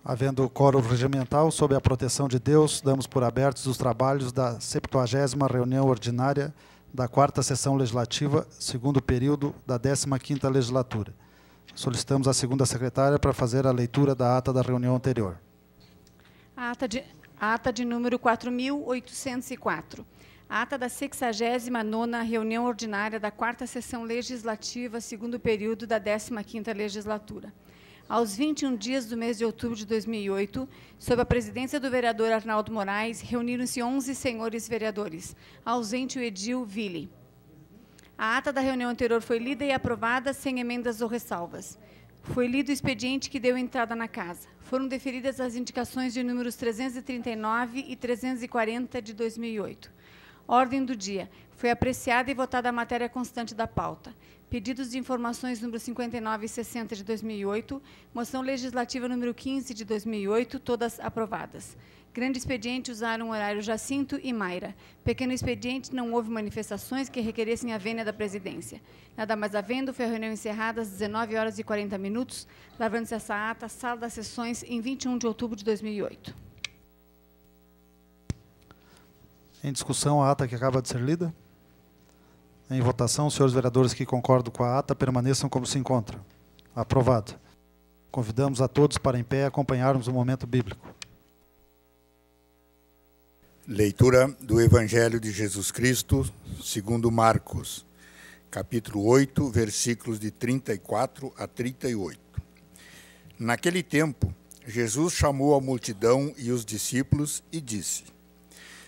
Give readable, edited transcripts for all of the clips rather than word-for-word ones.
Havendo quórum regimental, sob a proteção de Deus, damos por abertos os trabalhos da 70ª reunião ordinária da 4ª sessão legislativa, segundo período da 15ª legislatura. Solicitamos a segunda secretária para fazer a leitura da ata da reunião anterior. Ata de número 4.804. Ata da 69ª reunião ordinária da 4ª sessão legislativa, segundo período da 15ª legislatura. Aos 21 dias do mês de outubro de 2008, sob a presidência do vereador Arnaldo Moraes, reuniram-se 11 senhores vereadores, ausente o edil Ville. A ata da reunião anterior foi lida e aprovada sem emendas ou ressalvas. Foi lido o expediente que deu entrada na casa. Foram deferidas as indicações de números 339 e 340 de 2008. Ordem do dia. Foi apreciada e votada a matéria constante da pauta. Pedidos de informações número 59 e 60 de 2008, moção legislativa número 15 de 2008, todas aprovadas. Grande expediente usaram o horário Jacinto e Mayra. Pequeno expediente não houve manifestações que requeressem a vênia da presidência. Nada mais havendo, foi a reunião encerrada às 19h40, lavrando-se essa ata, sala das sessões, em 21 de outubro de 2008. Em discussão, a ata que acaba de ser lida. Em votação, os senhores vereadores que concordam com a ata permaneçam como se encontram. Aprovado. Convidamos a todos para, em pé, acompanharmos o momento bíblico. Leitura do Evangelho de Jesus Cristo, segundo Marcos, capítulo 8, versículos de 34 a 38. Naquele tempo, Jesus chamou a multidão e os discípulos e disse: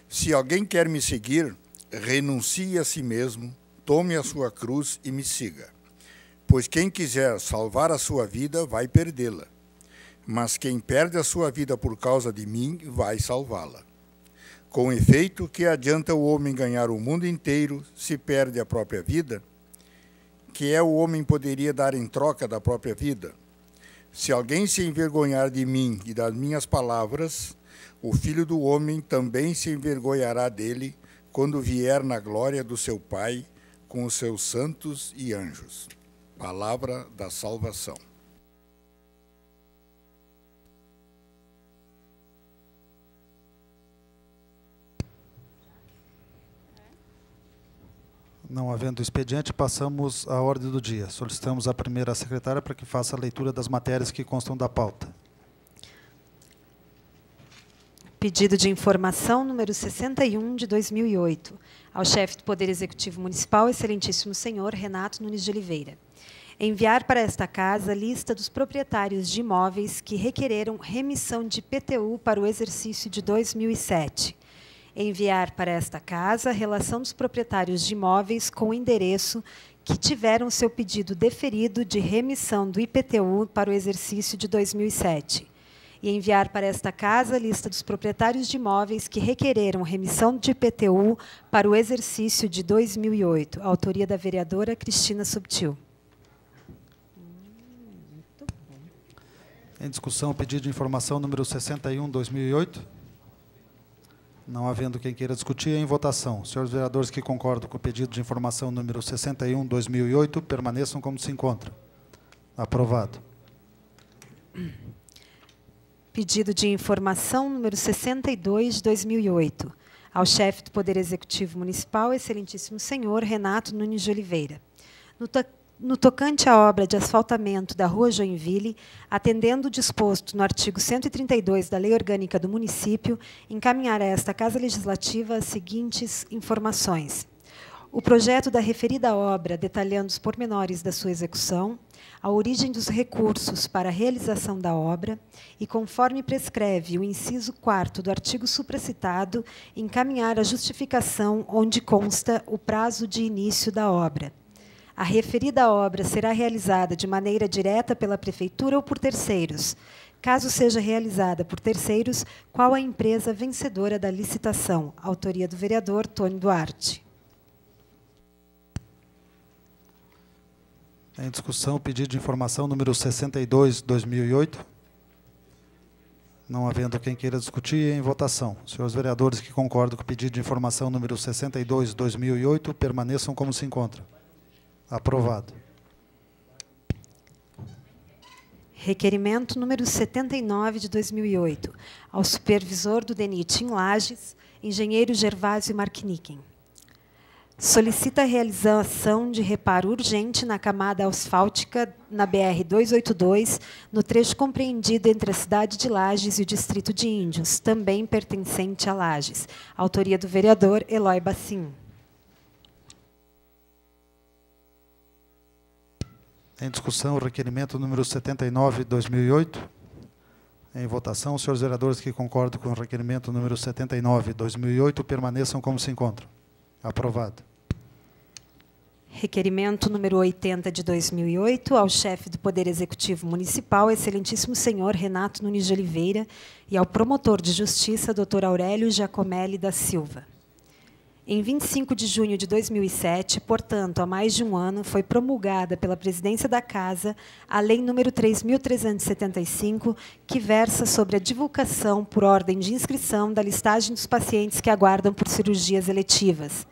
Se alguém quer me seguir, renuncie a si mesmo, tome a sua cruz e me siga. Pois quem quiser salvar a sua vida, vai perdê-la. Mas quem perde a sua vida por causa de mim, vai salvá-la. Com efeito, que adianta o homem ganhar o mundo inteiro se perde a própria vida? Que o homem poderia dar em troca da própria vida? Se alguém se envergonhar de mim e das minhas palavras, o Filho do Homem também se envergonhará dele quando vier na glória do seu Pai com os seus santos e anjos. Palavra da salvação. Não havendo expediente, passamos à ordem do dia. Solicitamos à primeira secretária para que faça a leitura das matérias que constam da pauta. Pedido de informação número 61 de 2008, ao chefe do Poder Executivo Municipal, excelentíssimo senhor Renato Nunes de Oliveira. Enviar para esta casa lista dos proprietários de imóveis que requereram remissão de IPTU para o exercício de 2007. Enviar para esta casa a relação dos proprietários de imóveis com endereço que tiveram seu pedido deferido de remissão do IPTU para o exercício de 2007. E enviar para esta casa a lista dos proprietários de imóveis que requereram remissão de IPTU para o exercício de 2008. Autoria da vereadora Cristina Subtil. Em discussão, o pedido de informação número 61/2008. Não havendo quem queira discutir, em votação. Senhores vereadores que concordam com o pedido de informação número 61/2008, permaneçam como se encontram. Aprovado. Pedido de informação número 62/2008, ao chefe do Poder Executivo Municipal, excelentíssimo senhor Renato Nunes de Oliveira. No tocante à obra de asfaltamento da Rua Joinville, atendendo o disposto no artigo 132 da Lei Orgânica do Município, encaminhar a esta Casa Legislativa as seguintes informações. O projeto da referida obra, detalhando os pormenores da sua execução, a origem dos recursos para a realização da obra e, conforme prescreve o inciso 4º do artigo supracitado, encaminhar a justificação onde consta o prazo de início da obra. A referida obra será realizada de maneira direta pela Prefeitura ou por terceiros. Caso seja realizada por terceiros, qual a empresa vencedora da licitação? Autoria do vereador Tony Duarte. Em discussão, o pedido de informação número 62/2008. Não havendo quem queira discutir, em votação. Senhores vereadores que concordam com o pedido de informação número 62/2008, permaneçam como se encontram. Aprovado. Requerimento número 79 de 2008, ao supervisor do DENIT em Lages, engenheiro Gervásio Marknicken. Solicita a realização de reparo urgente na camada asfáltica na BR-282, no trecho compreendido entre a cidade de Lages e o distrito de Índios, também pertencente a Lages. Autoria do vereador Eloy Bacim. Em discussão, o requerimento número 79, 2008. Em votação, os senhores vereadores que concordam com o requerimento número 79, 2008, permaneçam como se encontram. Aprovado. Requerimento número 80 de 2008, ao chefe do Poder Executivo Municipal, excelentíssimo senhor Renato Nunes de Oliveira, e ao promotor de justiça, Dr. Aurélio Giacomelli da Silva. Em 25 de junho de 2007, portanto, há mais de um ano, foi promulgada pela Presidência da Casa a Lei nº 3.375, que versa sobre a divulgação, por ordem de inscrição, da listagem dos pacientes que aguardam por cirurgias eletivas.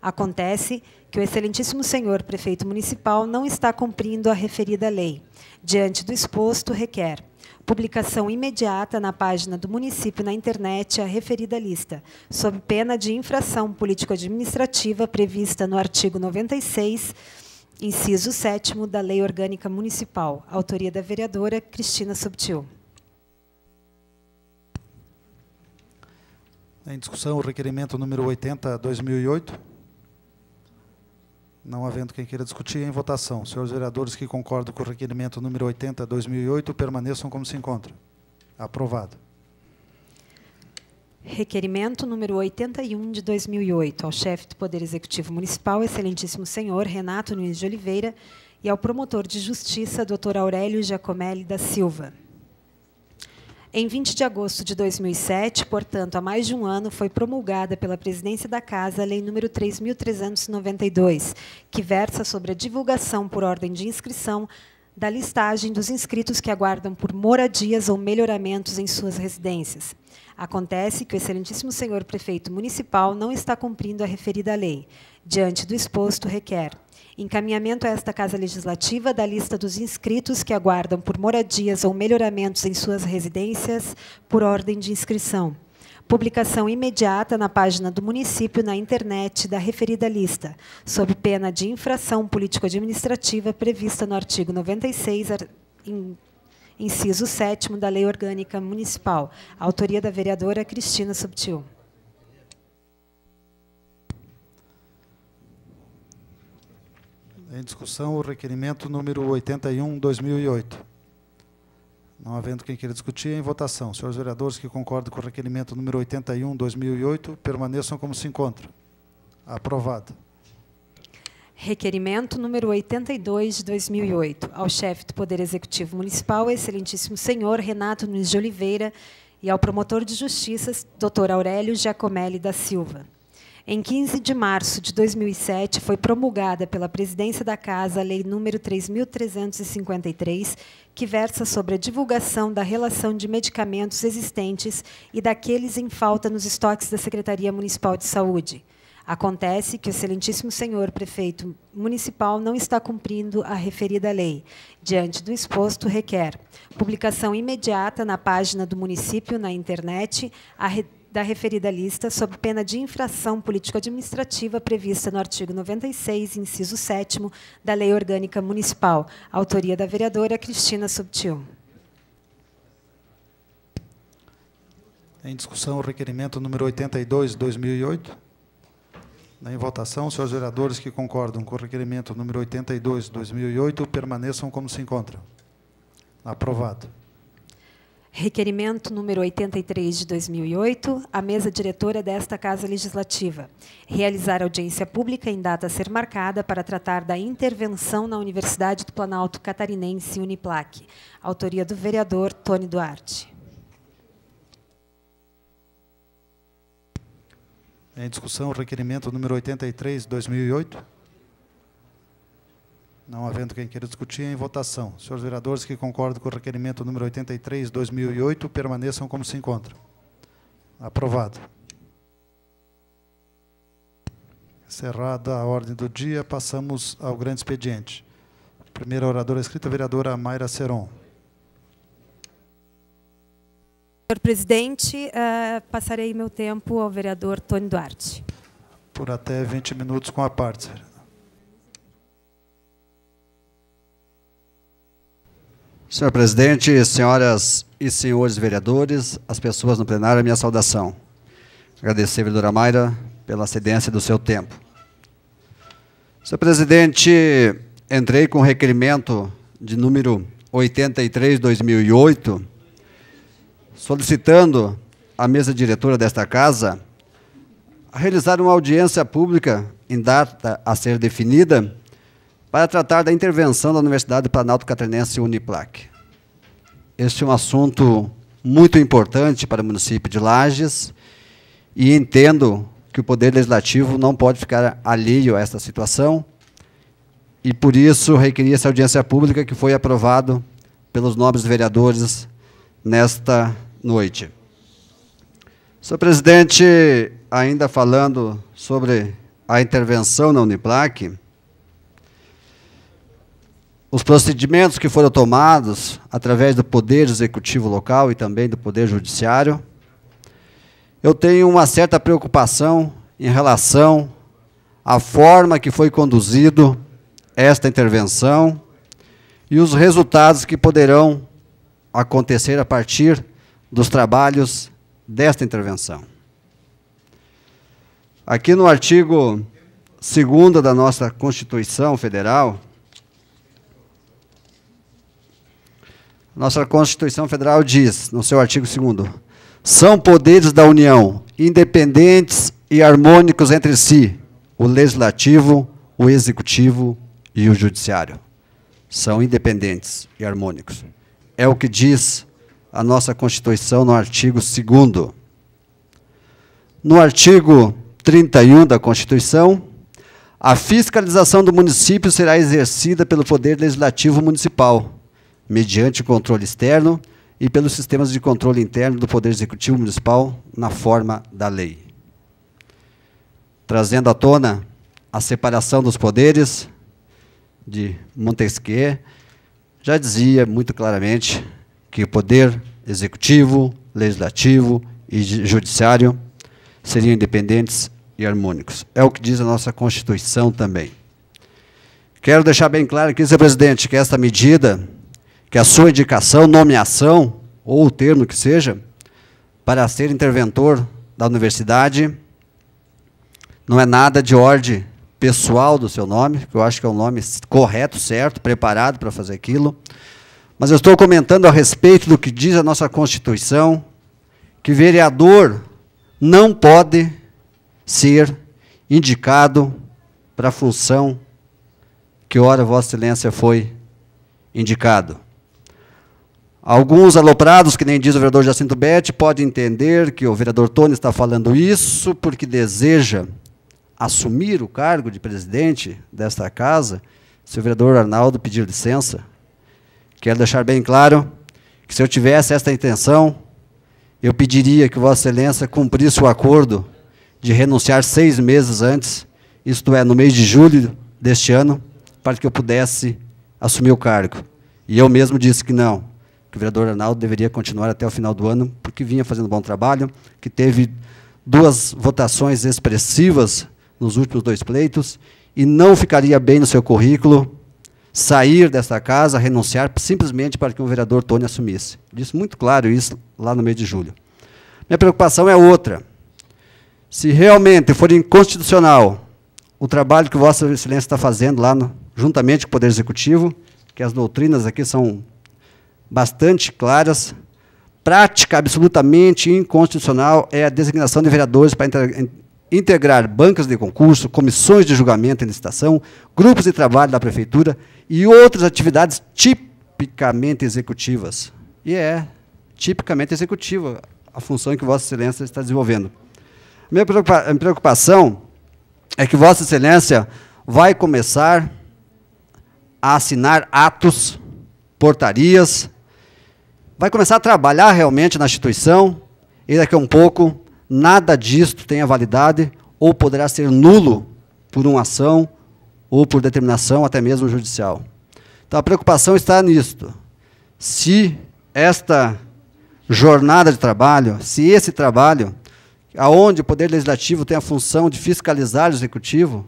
Acontece que o excelentíssimo senhor prefeito municipal não está cumprindo a referida lei. Diante do exposto, requer publicação imediata na página do município na internet a referida lista, sob pena de infração político-administrativa prevista no artigo 96, inciso 7º da Lei Orgânica Municipal. Autoria da vereadora Cristina Subtil. Em discussão, o requerimento número 80, 2008. Não havendo quem queira discutir, em votação. Senhores vereadores que concordam com o requerimento número 80, 2008, permaneçam como se encontram. Aprovado. Requerimento número 81 de 2008, ao chefe do Poder Executivo Municipal, excelentíssimo senhor Renato Nunes de Oliveira, e ao promotor de justiça, Dr. Aurélio Giacomelli da Silva. Em 20 de agosto de 2007, portanto, há mais de um ano, foi promulgada pela Presidência da Casa a Lei nº 3.392, que versa sobre a divulgação por ordem de inscrição da listagem dos inscritos que aguardam por moradias ou melhoramentos em suas residências. Acontece que o excelentíssimo senhor prefeito municipal não está cumprindo a referida lei. Diante do exposto, requer encaminhamento a esta Casa Legislativa da lista dos inscritos que aguardam por moradias ou melhoramentos em suas residências por ordem de inscrição. Publicação imediata na página do município na internet da referida lista, sob pena de infração político-administrativa prevista no artigo 96, inciso 7º da Lei Orgânica Municipal. Autoria da vereadora Cristina Subtil. Em discussão, o requerimento número 81, 2008. Não havendo quem queira discutir, em votação. Senhores vereadores que concordam com o requerimento número 81, 2008, permaneçam como se encontram. Aprovado. Requerimento número 82 de 2008, ao chefe do Poder Executivo Municipal, excelentíssimo senhor Renato Nunes de Oliveira, e ao promotor de justiça, Dr. Aurélio Giacomelli da Silva. Em 15 de março de 2007, foi promulgada pela Presidência da Casa a Lei nº 3.353, que versa sobre a divulgação da relação de medicamentos existentes e daqueles em falta nos estoques da Secretaria Municipal de Saúde. Acontece que o excelentíssimo senhor prefeito municipal não está cumprindo a referida lei. Diante do exposto, requer publicação imediata na página do município na internet da referida lista, sob pena de infração político-administrativa prevista no artigo 96, inciso 7º da Lei Orgânica Municipal. Autoria da vereadora Cristina Subtil. Em discussão, o requerimento número 82, 2008. Em votação, os senhores vereadores que concordam com o requerimento número 82, 2008, permaneçam como se encontram. Aprovado. Requerimento número 83 de 2008, a mesa diretora desta Casa Legislativa. Realizar audiência pública em data a ser marcada para tratar da intervenção na Universidade do Planalto Catarinense, Uniplac. Autoria do vereador Tony Duarte. Em discussão, o requerimento número 83, 2008. Não havendo quem queira discutir, em votação. Senhores vereadores que concordam com o requerimento número 83, 2008, permaneçam como se encontram. Aprovado. Encerrada a ordem do dia, passamos ao grande expediente. Primeira oradora escrita, a vereadora Mayra Seron. Senhor presidente, passarei meu tempo ao vereador Tony Duarte. Por até 20 minutos com a parte. Senhor presidente, senhoras e senhores vereadores, as pessoas no plenário, a minha saudação. Agradecer, vereadora Mayra, pela cedência do seu tempo. Senhor presidente, entrei com requerimento de número 83/2008, solicitando à mesa diretora desta casa a realizar uma audiência pública em data a ser definida para tratar da intervenção da Universidade Planalto Catarinense Uniplac. Este é um assunto muito importante para o município de Lages e entendo que o Poder Legislativo não pode ficar alheio a esta situação e, por isso, requeri essa audiência pública que foi aprovado pelos nobres vereadores nesta noite. Senhor presidente, ainda falando sobre a intervenção na Uniplac, os procedimentos que foram tomados através do Poder Executivo local e também do Poder Judiciário, eu tenho uma certa preocupação em relação à forma que foi conduzido esta intervenção e os resultados que poderão acontecer a partir dos trabalhos desta intervenção. Aqui no artigo 2º da nossa Constituição Federal, nossa Constituição Federal diz, no seu artigo 2º, são poderes da União, independentes e harmônicos entre si, o Legislativo, o Executivo e o Judiciário. São independentes e harmônicos. É o que diz a nossa Constituição no artigo 2º. No artigo 31 da Constituição, a fiscalização do município será exercida pelo Poder Legislativo Municipal, mediante controle externo e pelos sistemas de controle interno do Poder Executivo Municipal na forma da lei. Trazendo à tona a separação dos poderes de Montesquieu, já dizia muito claramente que o Poder Executivo, Legislativo e Judiciário seriam independentes e harmônicos. É o que diz a nossa Constituição também. Quero deixar bem claro aqui, senhor presidente, que esta medida, que a sua indicação, nomeação, ou o termo que seja, para ser interventor da universidade, não é nada de ordem pessoal do seu nome, que eu acho que é um nome correto, certo, preparado para fazer aquilo, mas eu estou comentando a respeito do que diz a nossa Constituição, que vereador não pode ser indicado para a função que ora Vossa Excelência foi indicado. Alguns aloprados, que nem diz o vereador Jacinto Betti, podem entender que o vereador Tony está falando isso porque deseja assumir o cargo de presidente desta casa, se o vereador Arnaldo pedir licença. Quero deixar bem claro que, se eu tivesse esta intenção, eu pediria que Vossa Excelência cumprisse o acordo de renunciar 6 meses antes, isto é, no mês de julho deste ano, para que eu pudesse assumir o cargo. E eu mesmo disse que não, que o vereador Arnaldo deveria continuar até o final do ano, porque vinha fazendo um bom trabalho, que teve 2 votações expressivas nos últimos 2 pleitos, e não ficaria bem no seu currículo sair desta casa, renunciar, simplesmente para que o vereador Tony assumisse. Disse muito claro isso lá no mês de julho. Minha preocupação é outra. Se realmente for inconstitucional o trabalho que Vossa Excelência está fazendo lá, juntamente com o Poder Executivo, que as doutrinas aqui são bastante claras, prática absolutamente inconstitucional é a designação de vereadores para integrar bancas de concurso, comissões de julgamento e licitação, grupos de trabalho da Prefeitura e outras atividades tipicamente executivas. E é tipicamente executiva a função que Vossa Excelência está desenvolvendo. Minha preocupação é que Vossa Excelência vai começar a assinar atos, portarias, vai começar a trabalhar realmente na instituição, e daqui a um pouco nada disto tenha validade, ou poderá ser nulo por uma ação, ou por determinação até mesmo judicial. Então, a preocupação está nisto. Se esta jornada de trabalho, se esse trabalho, aonde o Poder Legislativo tem a função de fiscalizar o Executivo,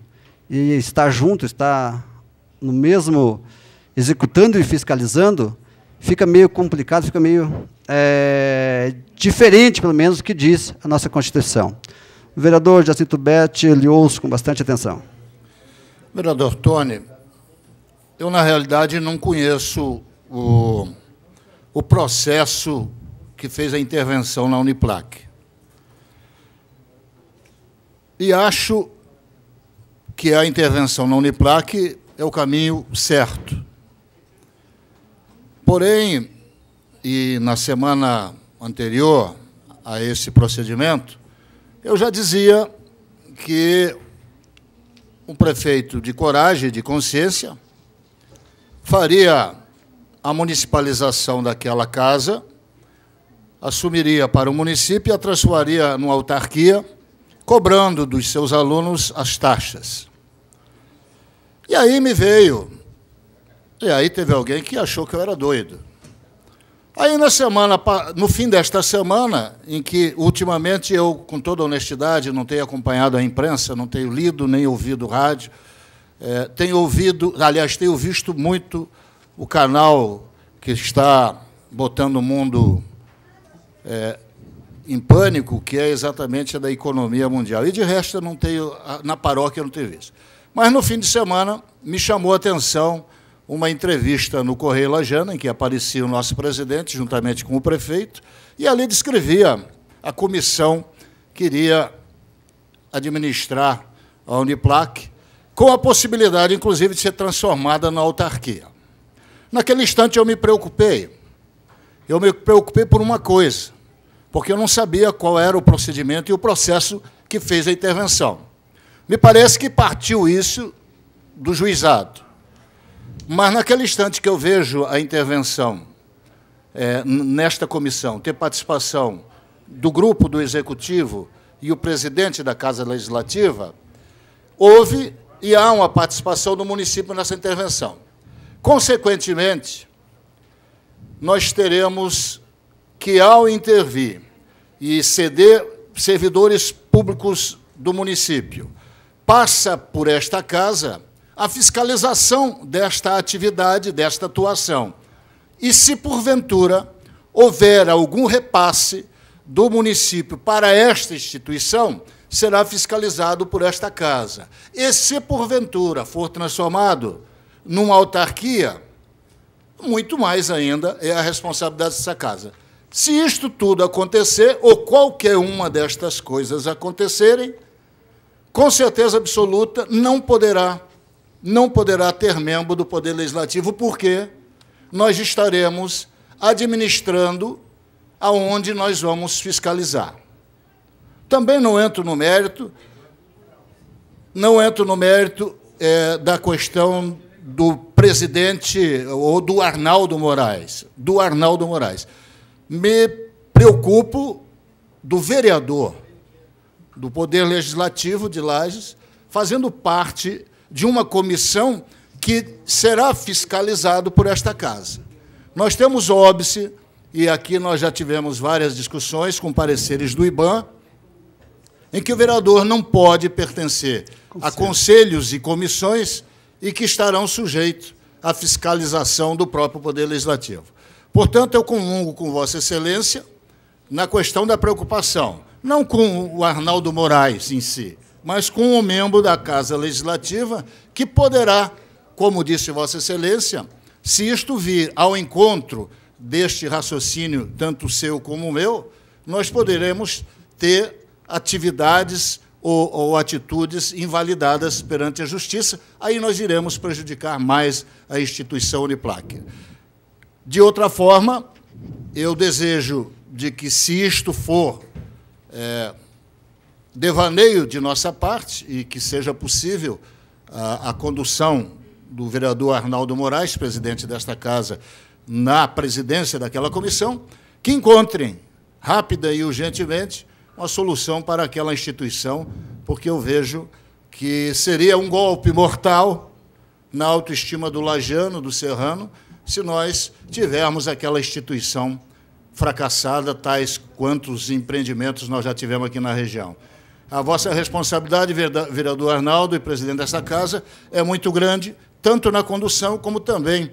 e estar junto, estar no mesmo, executando e fiscalizando, fica meio complicado, fica meio diferente, pelo menos, do que diz a nossa Constituição. O vereador Jacinto Betti, lhe ouço com bastante atenção. Vereador Tony, eu, na realidade, não conheço o processo que fez a intervenção na Uniplac. E acho que a intervenção na Uniplac é o caminho certo. Porém, e na semana anterior a esse procedimento, eu já dizia que um prefeito de coragem e de consciência faria a municipalização daquela casa, assumiria para o município e a transformaria numa autarquia, cobrando dos seus alunos as taxas. E aí me veio, e aí teve alguém que achou que eu era doido. Aí, no fim desta semana, em que, ultimamente, eu, com toda honestidade, não tenho acompanhado a imprensa, não tenho lido nem ouvido rádio, tenho visto muito o canal que está botando o mundo em pânico, que é exatamente a da economia mundial. E, de resto, eu não tenho, na paróquia, eu não tenho visto. Mas, no fim de semana, me chamou a atenção uma entrevista no Correio Lajana, em que aparecia o nosso presidente, juntamente com o prefeito, e ali descrevia a comissão que iria administrar a Uniplac, com a possibilidade, inclusive, de ser transformada na autarquia. Naquele instante, eu me preocupei. Eu me preocupei por uma coisa, porque eu não sabia qual era o procedimento e o processo que fez a intervenção. Me parece que partiu isso do juizado. Mas, naquele instante que eu vejo a intervenção nesta comissão, ter participação do grupo do Executivo e o presidente da Casa Legislativa, houve e há uma participação do município nessa intervenção. Consequentemente, nós teremos que, ao intervir e ceder servidores públicos do município, passa por esta casa a fiscalização desta atividade, desta atuação. E, se, porventura, houver algum repasse do município para esta instituição, será fiscalizado por esta casa. E, se, porventura, for transformado numa autarquia, muito mais ainda é a responsabilidade dessa casa. Se isto tudo acontecer, ou qualquer uma destas coisas acontecerem, com certeza absoluta, não poderá ter membro do Poder Legislativo, porque nós estaremos administrando aonde nós vamos fiscalizar. Também não entro no mérito da questão do presidente ou do Arnaldo Moraes. Me preocupo do vereador do Poder Legislativo de Lages, fazendo parte de uma comissão que será fiscalizado por esta casa. Nós temos óbice, e aqui nós já tivemos várias discussões com pareceres do IBAN, em que o vereador não pode pertencer a conselhos e comissões e que estarão sujeitos à fiscalização do próprio Poder Legislativo. Portanto, eu comungo com Vossa Excelência na questão da preocupação, não com o Arnaldo Moraes em si, mas com o membro da Casa Legislativa, que poderá, como disse Vossa Excelência, se isto vir ao encontro deste raciocínio, tanto seu como o meu, nós poderemos ter atividades ou atitudes invalidadas perante a Justiça, aí nós iremos prejudicar mais a instituição Uniplac. De outra forma, eu desejo de que, se isto for devaneio de nossa parte, e que seja possível a condução do vereador Arnaldo Moraes, presidente desta casa, na presidência daquela comissão, que encontrem, rápida e urgentemente, uma solução para aquela instituição, porque eu vejo que seria um golpe mortal na autoestima do lajano, do serrano, se nós tivermos aquela instituição fracassada, tais quantos empreendimentos nós já tivemos aqui na região. A vossa responsabilidade, vereador Arnaldo e presidente desta casa, é muito grande, tanto na condução como também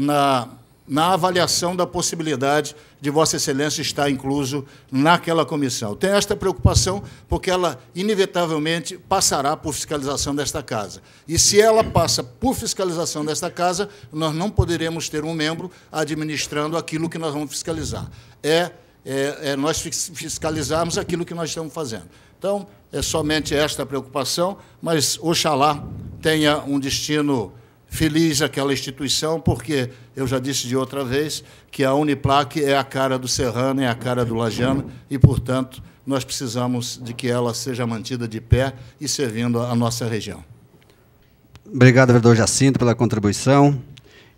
na avaliação da possibilidade de Vossa Excelência estar incluso naquela comissão. Tenho esta preocupação porque ela, inevitavelmente, passará por fiscalização desta casa. E, se ela passa por fiscalização desta casa, nós não poderemos ter um membro administrando aquilo que nós vamos fiscalizar. Nós fiscalizarmos aquilo que nós estamos fazendo. Então, é somente esta preocupação, mas, oxalá, tenha um destino feliz aquela instituição, porque eu já disse de outra vez que a Uniplac é a cara do serrano, é a cara do lajano, e, portanto, nós precisamos de que ela seja mantida de pé e servindo a nossa região. Obrigado, vereador Jacinto, pela contribuição.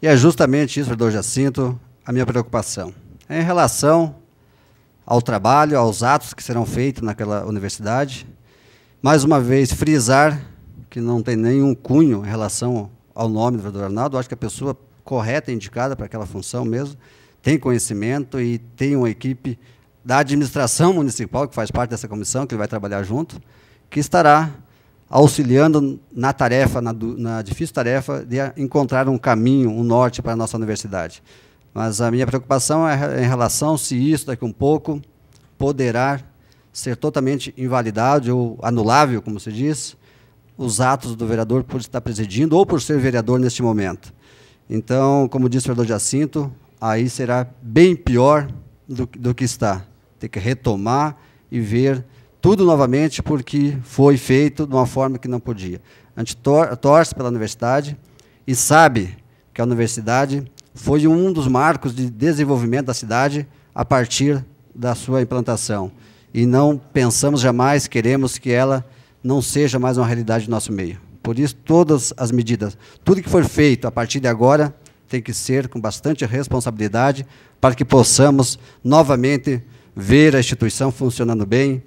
E é justamente isso, vereador Jacinto, a minha preocupação. É em relação ao trabalho, aos atos que serão feitos naquela universidade. Mais uma vez, frisar que não tem nenhum cunho em relação ao nome do vereador Arnaldo. Acho que a pessoa correta, indicada para aquela função mesmo, tem conhecimento e tem uma equipe da administração municipal, que faz parte dessa comissão, que ele vai trabalhar junto, que estará auxiliando na tarefa, na difícil tarefa de encontrar um caminho, um norte para a nossa universidade. Mas a minha preocupação é em relação se isso, daqui a um pouco, poderá ser totalmente invalidado ou anulável, como se diz, os atos do vereador por estar presidindo ou por ser vereador neste momento. Então, como disse o vereador Jacinto, aí será bem pior do que está. Tem que retomar e ver tudo novamente, porque foi feito de uma forma que não podia. A gente torce pela universidade e sabe que a universidade foi um dos marcos de desenvolvimento da cidade a partir da sua implantação. E não pensamos jamais, queremos que ela não seja mais uma realidade do nosso meio. Por isso, todas as medidas, tudo que for feito a partir de agora, tem que ser com bastante responsabilidade para que possamos novamente ver a instituição funcionando bem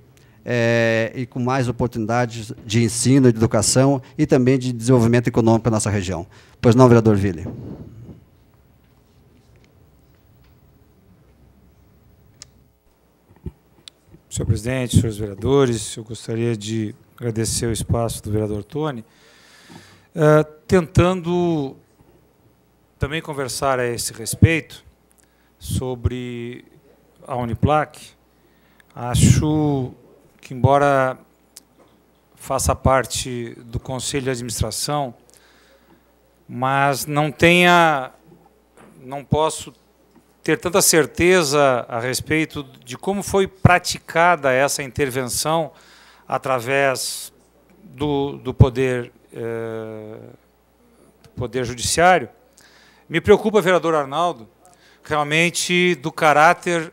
e com mais oportunidades de ensino, de educação e também de desenvolvimento econômico na nossa região. Pois não, vereador Ville? Senhor presidente, senhores vereadores, eu gostaria de agradecer o espaço do vereador Tony, tentando também conversar a esse respeito sobre a Uniplac. Acho que, embora faça parte do Conselho de Administração, mas não posso ter tanta certeza a respeito de como foi praticada essa intervenção através do Poder Judiciário. Me preocupa, vereador Arnaldo, realmente do caráter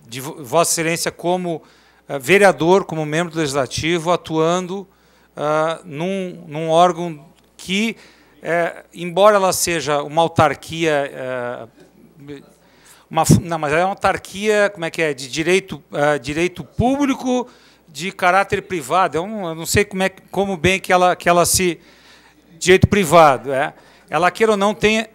de Vossa Excelência como vereador, como membro do Legislativo, atuando num órgão que, embora ela seja uma autarquia, não, mas é uma autarquia, como é que é, de direito público, de caráter privado. Eu não sei como bem que ela se... Direito privado, ela queira ou não tem...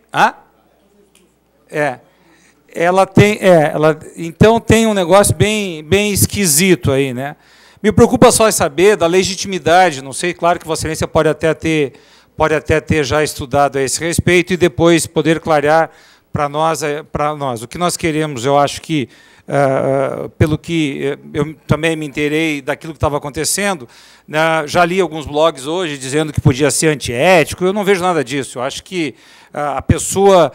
Então tem um negócio bem esquisito aí, né? Me preocupa só saber da legitimidade, não sei, claro que Vossa Excelência pode até ter já estudado a esse respeito e depois poder clarear para nós. O que nós queremos, eu acho que, pelo que eu também me inteirei daquilo que estava acontecendo, já li alguns blogs hoje dizendo que podia ser antiético, eu não vejo nada disso. Eu acho que a pessoa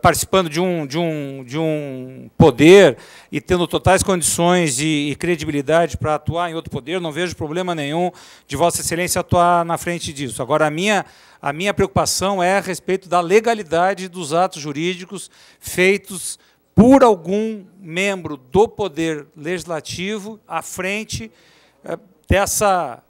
participando de um poder e tendo totais condições e credibilidade para atuar em outro poder, não vejo problema nenhum de Vossa Excelência atuar na frente disso. Agora, a minha preocupação é a respeito da legalidade dos atos jurídicos feitos por algum membro do Poder Legislativo à frente dessa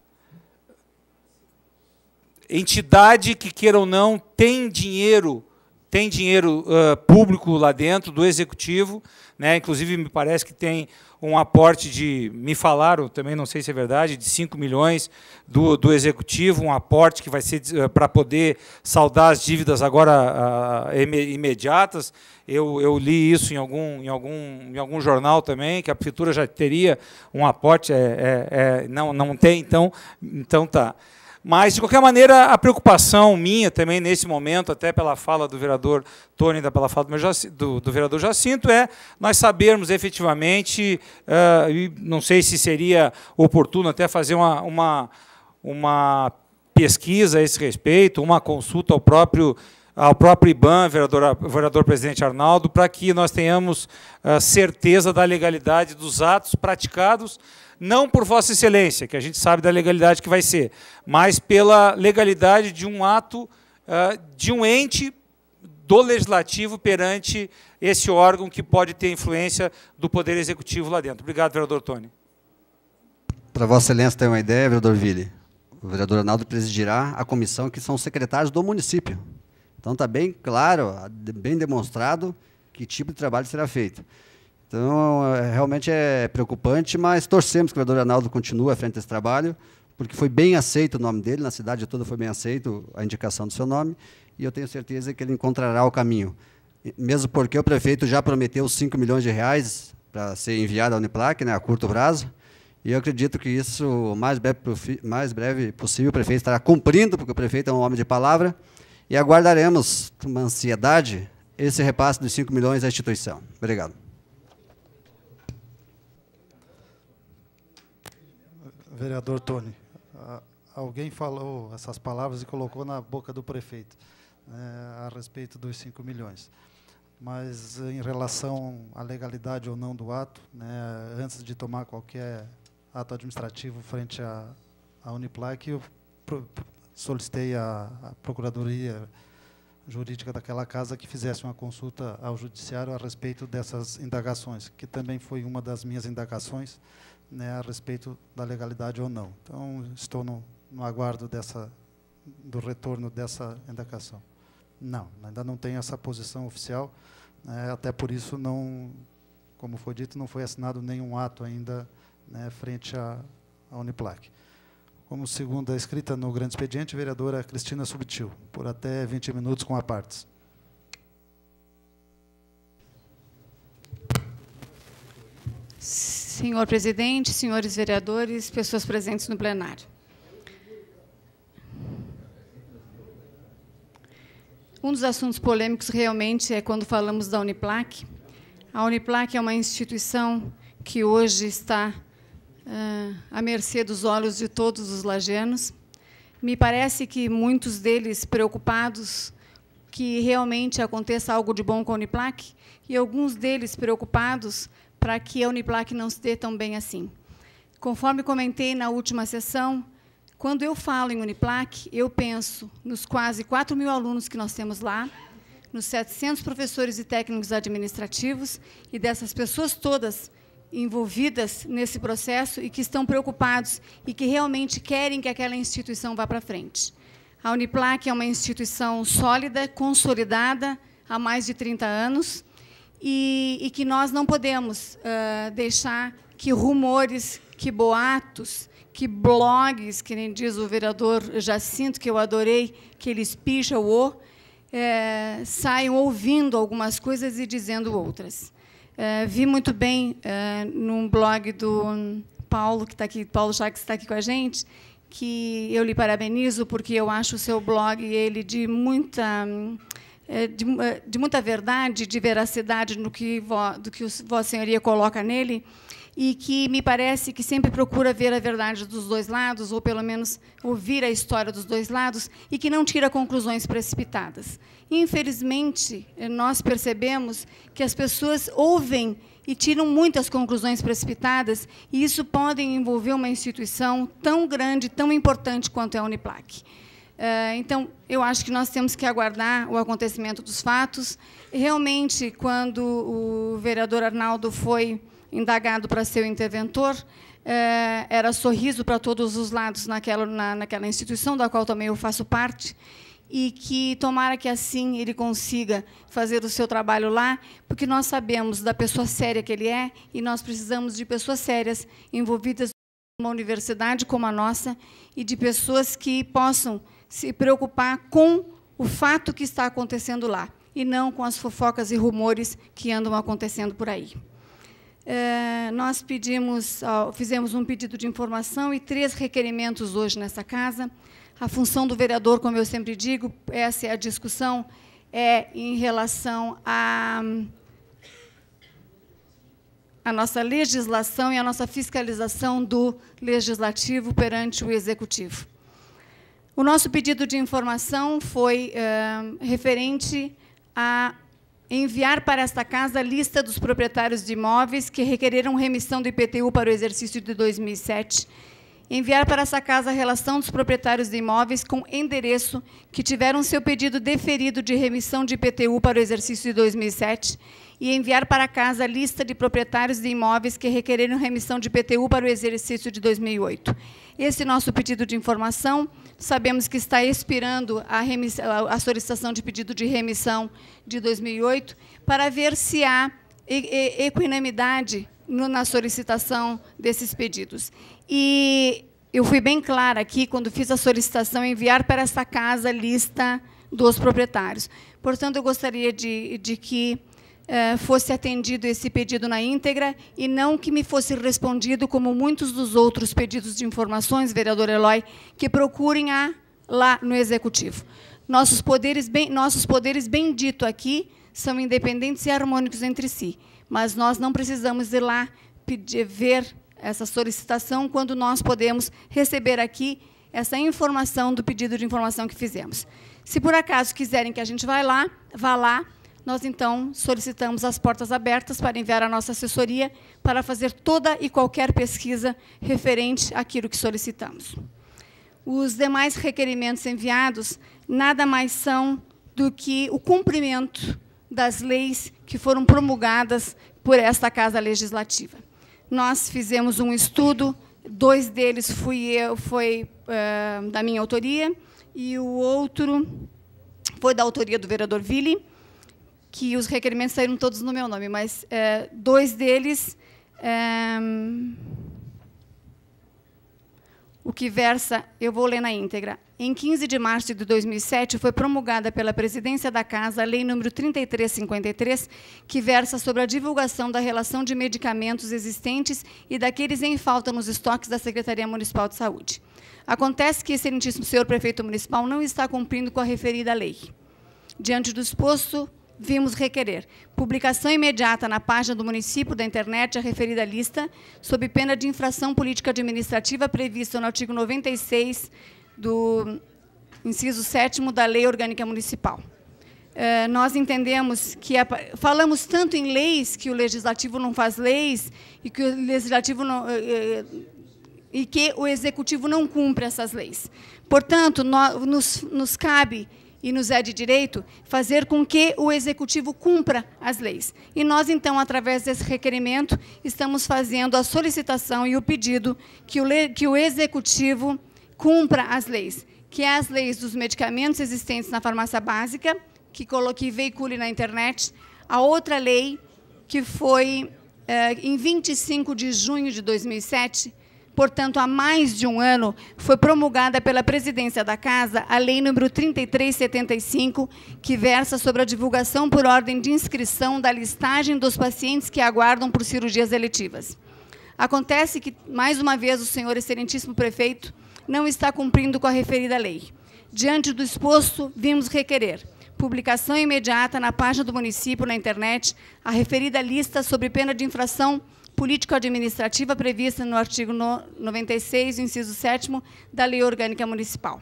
entidade que, queira ou não, tem dinheiro tem dinheiro público lá dentro, do Executivo, né? Inclusive, me parece que tem um aporte me falaram, também não sei se é verdade, de 5 milhões do Executivo, um aporte que vai ser para poder saldar as dívidas agora imediatas. Eu li isso em algum jornal também, que a Prefeitura já teria um aporte, não tem, então tá. Mas, de qualquer maneira, a preocupação minha também, nesse momento, até pela fala do vereador Tony, pela fala do vereador Jacinto, é nós sabermos efetivamente, e não sei se seria oportuno até fazer uma pesquisa a esse respeito, uma consulta ao próprio IBAN, vereador presidente Arnaldo, para que nós tenhamos certeza da legalidade dos atos praticados, não por Vossa Excelência, que a gente sabe da legalidade que vai ser, mas pela legalidade de um ato, de um ente do Legislativo perante esse órgão que pode ter influência do Poder Executivo lá dentro. Obrigado, vereador Tony. Para Vossa Excelência ter uma ideia, vereador Ville, o vereador Arnaldo presidirá a comissão que são secretários do município. Então, está bem claro, bem demonstrado que tipo de trabalho será feito. Então, realmente é preocupante, mas torcemos que o vereador Arnaldo continue à frente desse trabalho, porque foi bem aceito o nome dele, na cidade toda foi bem aceito a indicação do seu nome, e eu tenho certeza que ele encontrará o caminho. Mesmo porque o prefeito já prometeu 5 milhões de reais para ser enviado à Uniplac, né, a curto prazo, e eu acredito que isso, o mais breve possível, o prefeito estará cumprindo, porque o prefeito é um homem de palavra, e aguardaremos com uma ansiedade esse repasse dos 5 milhões à instituição. Obrigado. Vereador Tony, alguém falou essas palavras e colocou na boca do prefeito, a respeito dos 5 milhões. Mas, em relação à legalidade ou não do ato, antes de tomar qualquer ato administrativo frente à Uniplac, eu solicitei à Procuradoria Jurídica daquela casa que fizesse uma consulta ao Judiciário a respeito dessas indagações, que também foi uma das minhas indagações, a respeito da legalidade ou não. Então, estou no aguardo do retorno dessa indagação. Não, ainda não tenho essa posição oficial, até por isso, como foi dito, não foi assinado nenhum ato ainda frente à Uniplac. Como segunda escrita no grande expediente, vereadora Cristina Subtil, por até 20 minutos com a partes. Senhor presidente, senhores vereadores, pessoas presentes no plenário. Um dos assuntos polêmicos realmente é quando falamos da Uniplac. A Uniplac é uma instituição que hoje está à mercê dos olhos de todos os lajeanos. Me parece que muitos deles preocupados que realmente aconteça algo de bom com a Uniplac e alguns deles preocupados para que a Uniplac não se dê tão bem assim. Conforme comentei na última sessão, quando eu falo em Uniplac, eu penso nos quase 4 mil alunos que nós temos lá, nos 700 professores e técnicos administrativos e dessas pessoas todas envolvidas nesse processo e que estão preocupados e que realmente querem que aquela instituição vá para frente. A Uniplac é uma instituição sólida, consolidada há mais de 30 anos, e que nós não podemos deixar que rumores, que boatos, que blogs, que nem diz o vereador Jacinto, que eu adorei, que ele espicha saiam ouvindo algumas coisas e dizendo outras. Vi muito bem num blog do Paulo, que está aqui, Paulo Chaves está aqui com a gente, que eu lhe parabenizo, porque eu acho o seu blog ele de muita verdade, de veracidade do que Vossa Senhoria coloca nele, e que me parece que sempre procura ver a verdade dos dois lados, ou pelo menos ouvir a história dos dois lados, e que não tira conclusões precipitadas. Infelizmente, nós percebemos que as pessoas ouvem e tiram muitas conclusões precipitadas, e isso pode envolver uma instituição tão grande, tão importante quanto é a Uniplac. Então, eu acho que nós temos que aguardar o acontecimento dos fatos. Realmente, quando o vereador Arnaldo foi indagado para ser o interventor, era sorriso para todos os lados naquela instituição, da qual também eu faço parte, e que tomara que assim ele consiga fazer o seu trabalho lá, porque nós sabemos da pessoa séria que ele é e nós precisamos de pessoas sérias envolvidas numa universidade como a nossa e de pessoas que possam se preocupar com o fato que está acontecendo lá e não com as fofocas e rumores que andam acontecendo por aí. Nós fizemos um pedido de informação e 3 requerimentos hoje nessa casa. A função do vereador, como eu sempre digo, essa é a discussão, é em relação à nossa legislação e à nossa fiscalização do legislativo perante o executivo. O nosso pedido de informação foi referente a enviar para esta casa a lista dos proprietários de imóveis que requereram remissão do IPTU para o exercício de 2007, enviar para essa casa a relação dos proprietários de imóveis com endereço que tiveram seu pedido deferido de remissão de IPTU para o exercício de 2007 e enviar para casa a lista de proprietários de imóveis que requereram remissão de IPTU para o exercício de 2008. Esse nosso pedido de informação, sabemos que está expirando a solicitação de pedido de remissão de 2008, para ver se há equanimidade na solicitação desses pedidos. E eu fui bem clara aqui, quando fiz a solicitação, enviar para essa casa a lista dos proprietários. Portanto, eu gostaria de que fosse atendido esse pedido na íntegra e não que me fosse respondido como muitos dos outros pedidos de informações, vereador Eloy, que procurem lá no Executivo. Nossos poderes, bem dito aqui, são independentes e harmônicos entre si, mas nós não precisamos ir lá ver essa solicitação quando nós podemos receber aqui essa informação do pedido de informação que fizemos. Se por acaso quiserem que a gente vá lá, nós então solicitamos as portas abertas para enviar a nossa assessoria para fazer toda e qualquer pesquisa referente àquilo que solicitamos. Os demais requerimentos enviados nada mais são do que o cumprimento das leis que foram promulgadas por esta Casa Legislativa. Nós fizemos um estudo, 2 deles foi da minha autoria, e o outro foi da autoria do vereador Ville, que os requerimentos saíram todos no meu nome, mas 2 deles, o que versa, eu vou ler na íntegra. Em 15 de março de 2007, foi promulgada pela Presidência da Casa a Lei nº 3353, que versa sobre a divulgação da relação de medicamentos existentes e daqueles em falta nos estoques da Secretaria Municipal de Saúde. Acontece que, excelentíssimo senhor prefeito municipal, não está cumprindo com a referida lei. Diante do exposto, vimos requerer publicação imediata na página do município da internet a referida lista, sob pena de infração política administrativa prevista no artigo 96 do inciso 7º da Lei Orgânica Municipal. Nós entendemos que falamos tanto em leis, que o Legislativo não faz leis, e que o Legislativo não, e que o Executivo não cumpre essas leis. Portanto, nos cabe e nos é de direito fazer com que o Executivo cumpra as leis. E nós, então, através desse requerimento, estamos fazendo a solicitação e o pedido que o Executivo cumpra as leis, que é as leis dos medicamentos existentes na farmácia básica, que veicule na internet, a outra lei, que foi em 25 de junho de 2007, portanto, há mais de um ano, foi promulgada pela Presidência da Casa a Lei nº 3375, que versa sobre a divulgação por ordem de inscrição da listagem dos pacientes que aguardam por cirurgias eletivas. Acontece que, mais uma vez, o senhor excelentíssimo prefeito não está cumprindo com a referida lei. Diante do exposto, vimos requerer publicação imediata na página do município, na internet, a referida lista sobre pena de infração político-administrativa prevista no artigo 96, inciso 7º, da Lei Orgânica Municipal.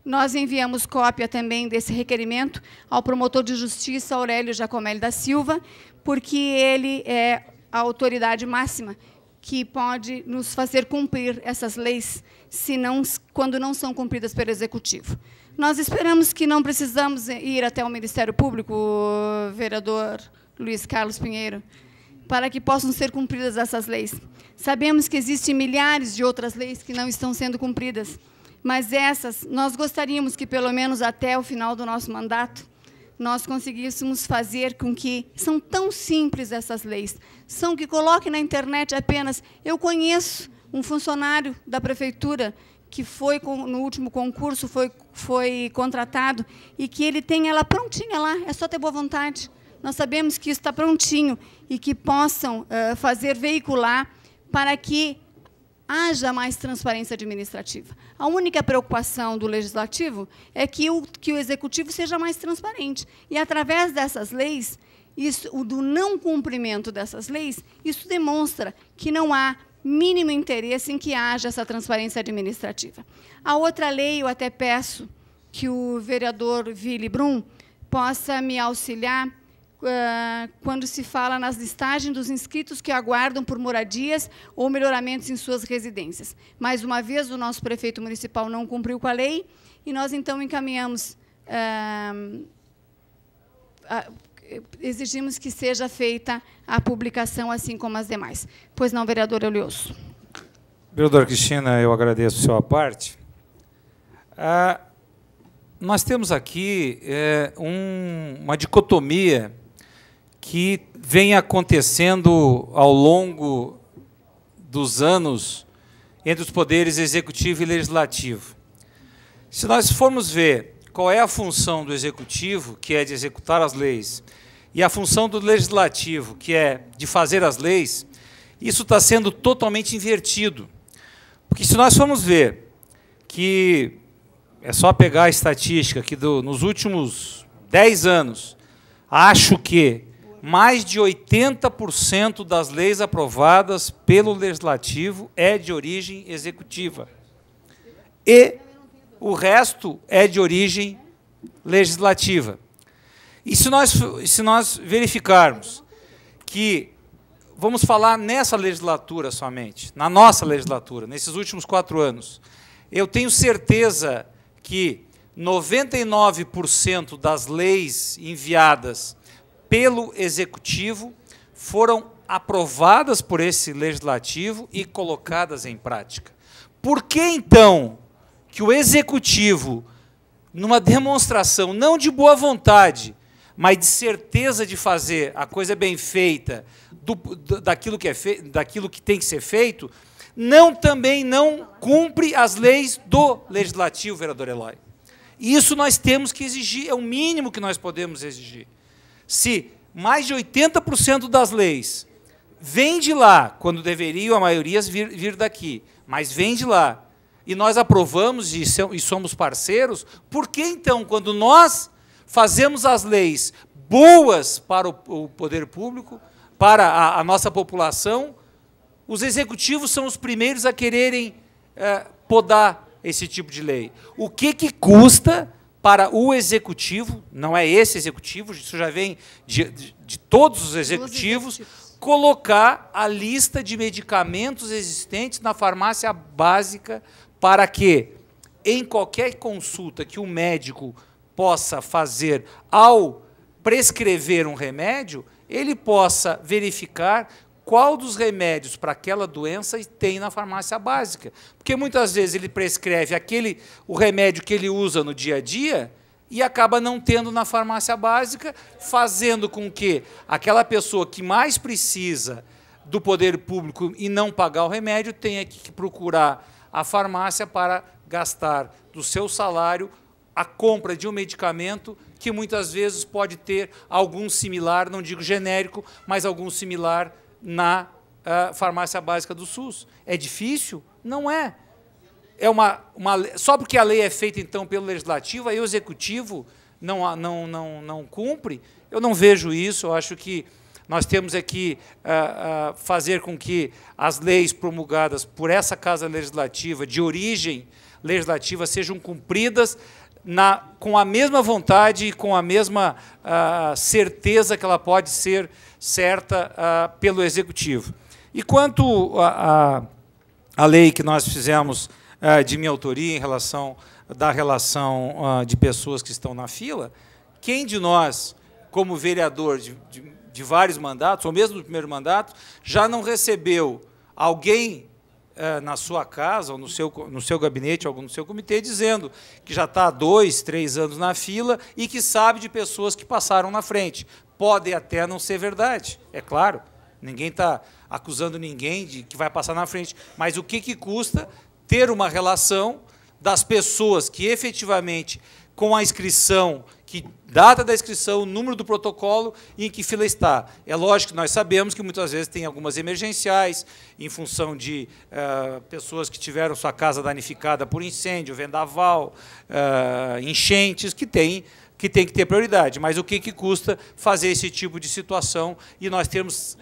Nós enviamos cópia também desse requerimento ao promotor de justiça, Aurélio Giacomelli da Silva, porque ele é a autoridade máxima que pode nos fazer cumprir essas leis, quando não são cumpridas pelo Executivo. Nós esperamos que não precisamos ir até o Ministério Público, vereador Luiz Carlos Pinheiro, para que possam ser cumpridas essas leis. Sabemos que existem milhares de outras leis que não estão sendo cumpridas. mas essas, nós gostaríamos que, pelo menos até o final do nosso mandato, nós conseguíssemos fazer com que... São tão simples essas leis, são que coloque na internet apenas... Eu conheço um funcionário da prefeitura que foi, no último concurso, foi contratado, e que ele tem ela prontinha lá, é só ter boa vontade. Nós sabemos que isso está prontinho, e que possam fazer veicular para que haja mais transparência administrativa. A única preocupação do Legislativo é que o Executivo seja mais transparente. E, através dessas leis, do não cumprimento dessas leis, isso demonstra que não há mínimo interesse em que haja essa transparência administrativa. A outra lei, eu até peço que o vereador Willy Brum possa me auxiliar quando se fala nas listagens dos inscritos que aguardam por moradias ou melhoramentos em suas residências. Mais uma vez, o nosso prefeito municipal não cumpriu com a lei, e nós, então, encaminhamos, exigimos que seja feita a publicação, assim como as demais. Pois não, vereador Elioso. Vereadora Cristina, eu agradeço a sua parte. Nós temos aqui uma dicotomia que vem acontecendo ao longo dos anos entre os poderes executivo e legislativo. Se nós formos ver qual é a função do executivo, que é de executar as leis, e a função do legislativo, que é de fazer as leis, isso está sendo totalmente invertido. Porque se nós formos ver que é só pegar a estatística que nos últimos 10 anos, acho que mais de 80% das leis aprovadas pelo Legislativo é de origem executiva. E o resto é de origem legislativa. E se nós verificarmos que, vamos falar nessa legislatura somente, na nossa legislatura, nesses últimos 4 anos, eu tenho certeza que 99% das leis enviadas pelo Executivo foram aprovadas por esse Legislativo e colocadas em prática. Por que, então, que o Executivo, numa demonstração não de boa vontade, mas de certeza de fazer a coisa bem feita, daquilo que tem que ser feito, também não cumpre as leis do Legislativo, vereador Eloy? Isso nós temos que exigir, é o mínimo que nós podemos exigir. Se mais de 80% das leis vêm de lá, quando deveriam a maioria vir daqui, mas vêm de lá, e nós aprovamos e somos parceiros, por que, então, quando nós fazemos as leis boas para o poder público, para a nossa população, os executivos são os primeiros a quererem podar esse tipo de lei? O que custa para o Executivo, não é esse Executivo, isso já vem de todos os executivos, colocar a lista de medicamentos existentes na farmácia básica para que, em qualquer consulta que o médico possa fazer ao prescrever um remédio, ele possa verificar qual dos remédios para aquela doença tem na farmácia básica. Porque muitas vezes ele prescreve o remédio que ele usa no dia a dia e acaba não tendo na farmácia básica, fazendo com que aquela pessoa que mais precisa do poder público e não pagar o remédio tenha que procurar a farmácia para gastar do seu salário a compra de um medicamento que muitas vezes pode ter algum similar, não digo genérico, mas algum similar na farmácia básica do SUS. É difícil? Não é. Só porque a lei é feita, então, pelo Legislativo, aí o Executivo não cumpre? Eu não vejo isso. Eu acho que nós temos aqui fazer com que as leis promulgadas por essa Casa Legislativa, de origem legislativa, sejam cumpridas com a mesma vontade e com a mesma certeza que ela pode ser certa pelo Executivo. E quanto à lei que nós fizemos de minha autoria em relação de pessoas que estão na fila, quem de nós, como vereador de vários mandatos, ou mesmo do primeiro mandato, já não recebeu alguém na sua casa, ou no seu gabinete, ou no seu comitê, dizendo que já está há 2, 3 anos na fila e que sabe de pessoas que passaram na frente. Pode até não ser verdade, é claro. Ninguém está acusando ninguém de que vai passar na frente. Mas o que custa ter uma relação das pessoas que efetivamente, com a inscrição, que data da inscrição, o número do protocolo e em que fila está. É lógico que nós sabemos que muitas vezes tem algumas emergenciais, em função de pessoas que tiveram sua casa danificada por incêndio, vendaval, enchentes, que tem que ter prioridade. Mas o que custa fazer esse tipo de situação e nós termos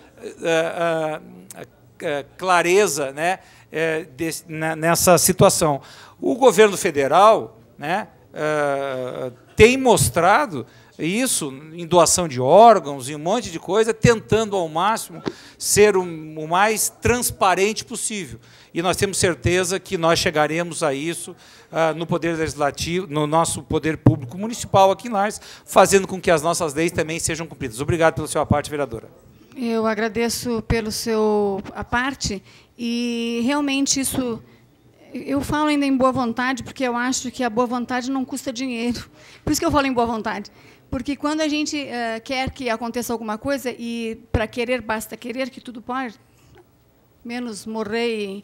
clareza, né, nessa situação? O governo federal, né, tem mostrado isso em doação de órgãos, em um monte de coisa, tentando ao máximo ser o mais transparente possível. E nós temos certeza que nós chegaremos a isso no Poder Legislativo, no nosso Poder Público Municipal aqui em Lages, fazendo com que as nossas leis também sejam cumpridas. Obrigado pela sua parte, vereadora. Eu agradeço pelo seu parte e realmente isso... Eu falo ainda em boa vontade, porque eu acho que a boa vontade não custa dinheiro. Por isso que eu falo em boa vontade. Porque quando a gente quer que aconteça alguma coisa, e para querer basta querer, que tudo pode, menos morrer.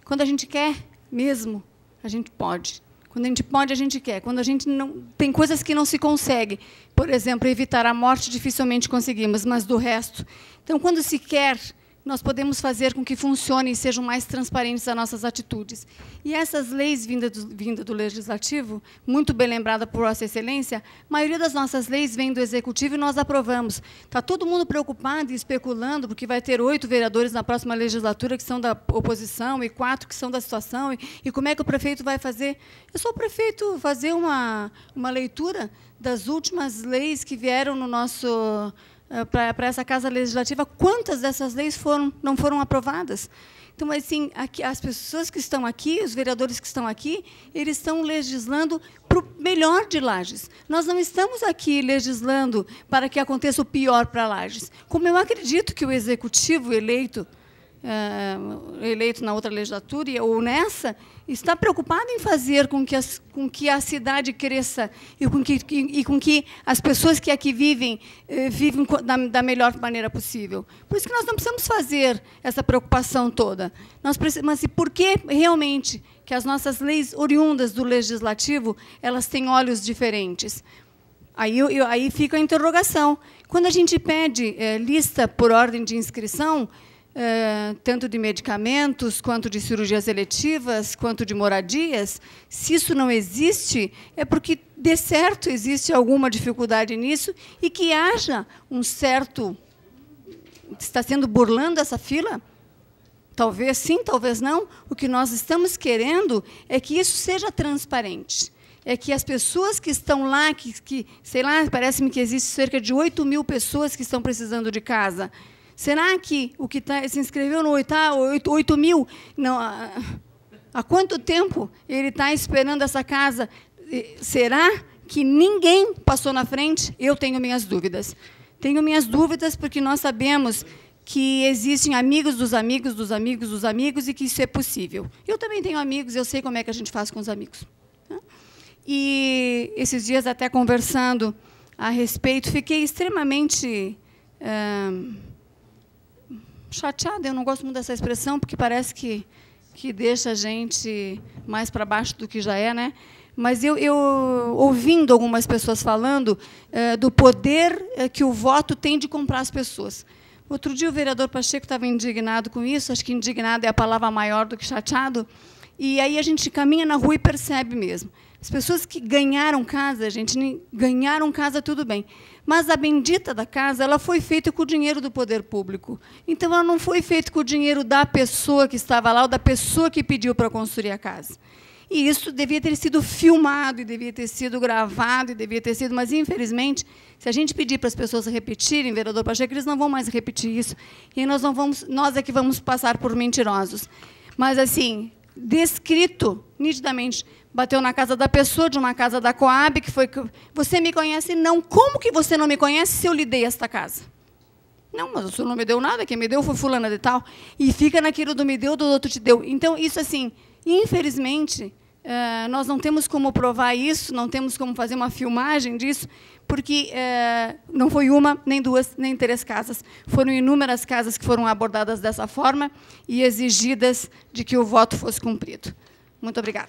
Quando a gente quer mesmo, a gente pode. Quando a gente pode, a gente quer. Quando a gente não... Tem coisas que não se consegue. Por exemplo, evitar a morte dificilmente conseguimos, mas do resto. Então, quando se quer... nós podemos fazer com que funcione e sejam mais transparentes as nossas atitudes. E essas leis vindas do Legislativo, muito bem lembrada por Vossa Excelência, a maioria das nossas leis vem do Executivo e nós aprovamos. Está todo mundo preocupado e especulando, porque vai ter 8 vereadores na próxima legislatura que são da oposição e 4 que são da situação, e como é que o prefeito vai fazer? É só o prefeito fazer uma leitura das últimas leis que vieram no nosso... para essa Casa Legislativa, quantas dessas leis não foram aprovadas? Então, assim, aqui, as pessoas que estão aqui, os vereadores que estão aqui, eles estão legislando para o melhor de Lages. Nós não estamos aqui legislando para que aconteça o pior para Lages. Como eu acredito que o Executivo eleito na outra legislatura ou nessa, está preocupado em fazer com que a cidade cresça e com que as pessoas que aqui vivem da melhor maneira possível. Por isso que nós não precisamos fazer essa preocupação toda. Mas por que realmente que as nossas leis oriundas do Legislativo elas têm olhos diferentes? Aí fica a interrogação. Quando a gente pede lista por ordem de inscrição, tanto de medicamentos, quanto de cirurgias eletivas, quanto de moradias, se isso não existe, é porque, de certo, existe alguma dificuldade nisso e que haja um certo... Está sendo burlando essa fila? Talvez sim, talvez não. O que nós estamos querendo é que isso seja transparente. É que as pessoas que estão lá, sei lá, parece-me que existe cerca de 8.000 pessoas que estão precisando de casa. Será que o que se inscreveu no 8.000, não, há quanto tempo ele está esperando essa casa? Será que ninguém passou na frente? Eu tenho minhas dúvidas. Tenho minhas dúvidas porque nós sabemos que existem amigos dos amigos dos amigos dos amigos e que isso é possível. Eu também tenho amigos, eu sei como é que a gente faz com os amigos. E esses dias, até conversando a respeito, fiquei extremamente... chateada, eu não gosto muito dessa expressão, porque parece que deixa a gente mais para baixo do que já é, né? Mas eu ouvindo algumas pessoas falando do poder que o voto tem de comprar as pessoas. Outro dia o vereador Pacheco estava indignado com isso, acho que indignado é a palavra maior do que chateado, e aí a gente caminha na rua e percebe mesmo. As pessoas que ganharam casa, ganharam casa, tudo bem. Mas a bendita da casa, ela foi feita com o dinheiro do poder público. Então, ela não foi feita com o dinheiro da pessoa que estava lá ou da pessoa que pediu para construir a casa. E isso devia ter sido filmado, e devia ter sido gravado, e devia ter sido... Mas, infelizmente, se a gente pedir para as pessoas repetirem, vereador Pacheco, eles não vão mais repetir isso. E aí nós é que vamos passar por mentirosos. Mas, assim, descrito nitidamente... Bateu na casa da pessoa, de uma casa da Coab, que foi... Você me conhece? Não. Como que você não me conhece se eu lhe dei esta casa? Não, mas o senhor não me deu nada, quem me deu foi fulana de tal. E fica naquilo do me deu, do outro te deu. Então, isso, assim, infelizmente, nós não temos como provar isso, não temos como fazer uma filmagem disso, porque não foi uma, nem duas, nem 3 casas. Foram inúmeras casas que foram abordadas dessa forma e exigidas de que o voto fosse cumprido. Muito obrigada.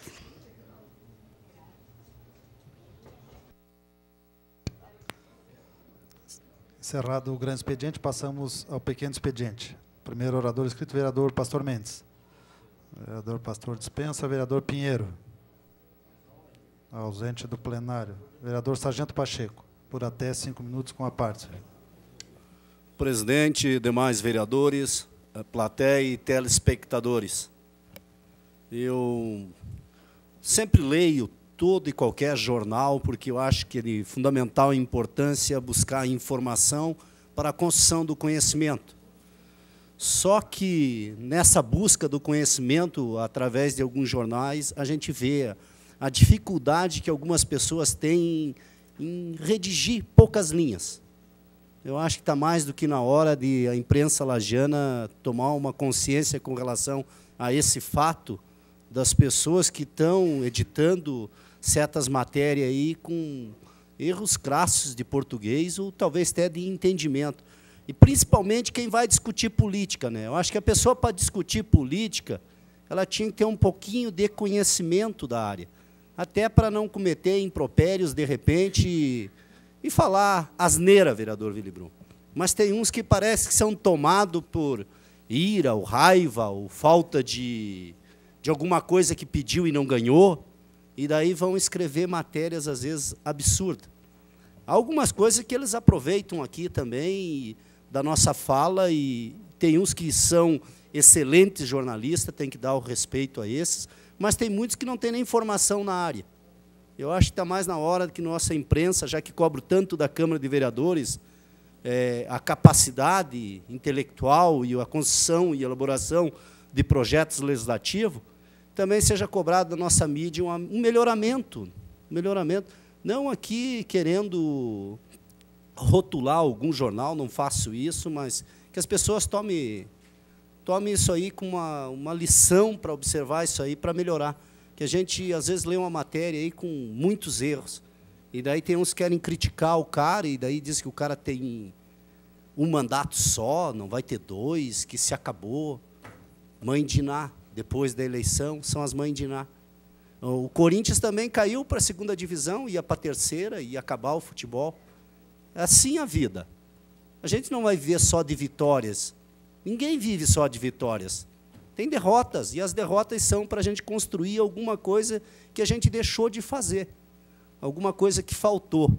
Encerrado o grande expediente, passamos ao pequeno expediente. Primeiro orador inscrito, vereador Pastor Mendes. Vereador Pastor dispensa, vereador Pinheiro. Ausente do plenário. Vereador Sargento Pacheco, por até 5 minutos com a parte. Presidente, demais vereadores, plateia e telespectadores. Eu sempre leio todo e qualquer jornal, porque eu acho que é de fundamental importância buscar informação para a construção do conhecimento. Só que, nessa busca do conhecimento, através de alguns jornais, a gente vê a dificuldade que algumas pessoas têm em redigir poucas linhas. Eu acho que está mais do que na hora de a imprensa lagiana tomar uma consciência com relação a esse fato das pessoas que estão editando certas matérias aí com erros crassos de português ou talvez até de entendimento. E principalmente quem vai discutir política, né? Eu acho que a pessoa, para discutir política, ela tinha que ter um pouquinho de conhecimento da área, até para não cometer impropérios de repente e falar asneira, vereador Willy Brum. Mas tem uns que parece que são tomados por ira, ou raiva, ou falta de alguma coisa que pediu e não ganhou, e daí vão escrever matérias, às vezes, absurdas. Há algumas coisas que eles aproveitam aqui também da nossa fala, e tem uns que são excelentes jornalistas, tem que dar o respeito a esses, mas tem muitos que não têm nem formação na área. Eu acho que está mais na hora que nossa imprensa, já que cobro tanto da Câmara de Vereadores, a capacidade intelectual e a construção e elaboração de projetos legislativos, também seja cobrado da nossa mídia um melhoramento. Não aqui querendo rotular algum jornal, não faço isso, mas que as pessoas tomem isso aí como uma lição para observar isso aí, para melhorar. Que a gente, às vezes, lê uma matéria aí com muitos erros, e daí tem uns que querem criticar o cara, e daí diz que o cara tem um mandato só, não vai ter 2, que se acabou. Mãe de Iná, depois da eleição, são as mães de Iná. O Corinthians também caiu para a 2ª divisão, ia para a 3ª, ia acabar o futebol. É assim a vida. A gente não vai viver só de vitórias. Ninguém vive só de vitórias. Tem derrotas, e as derrotas são para a gente construir alguma coisa que a gente deixou de fazer, alguma coisa que faltou.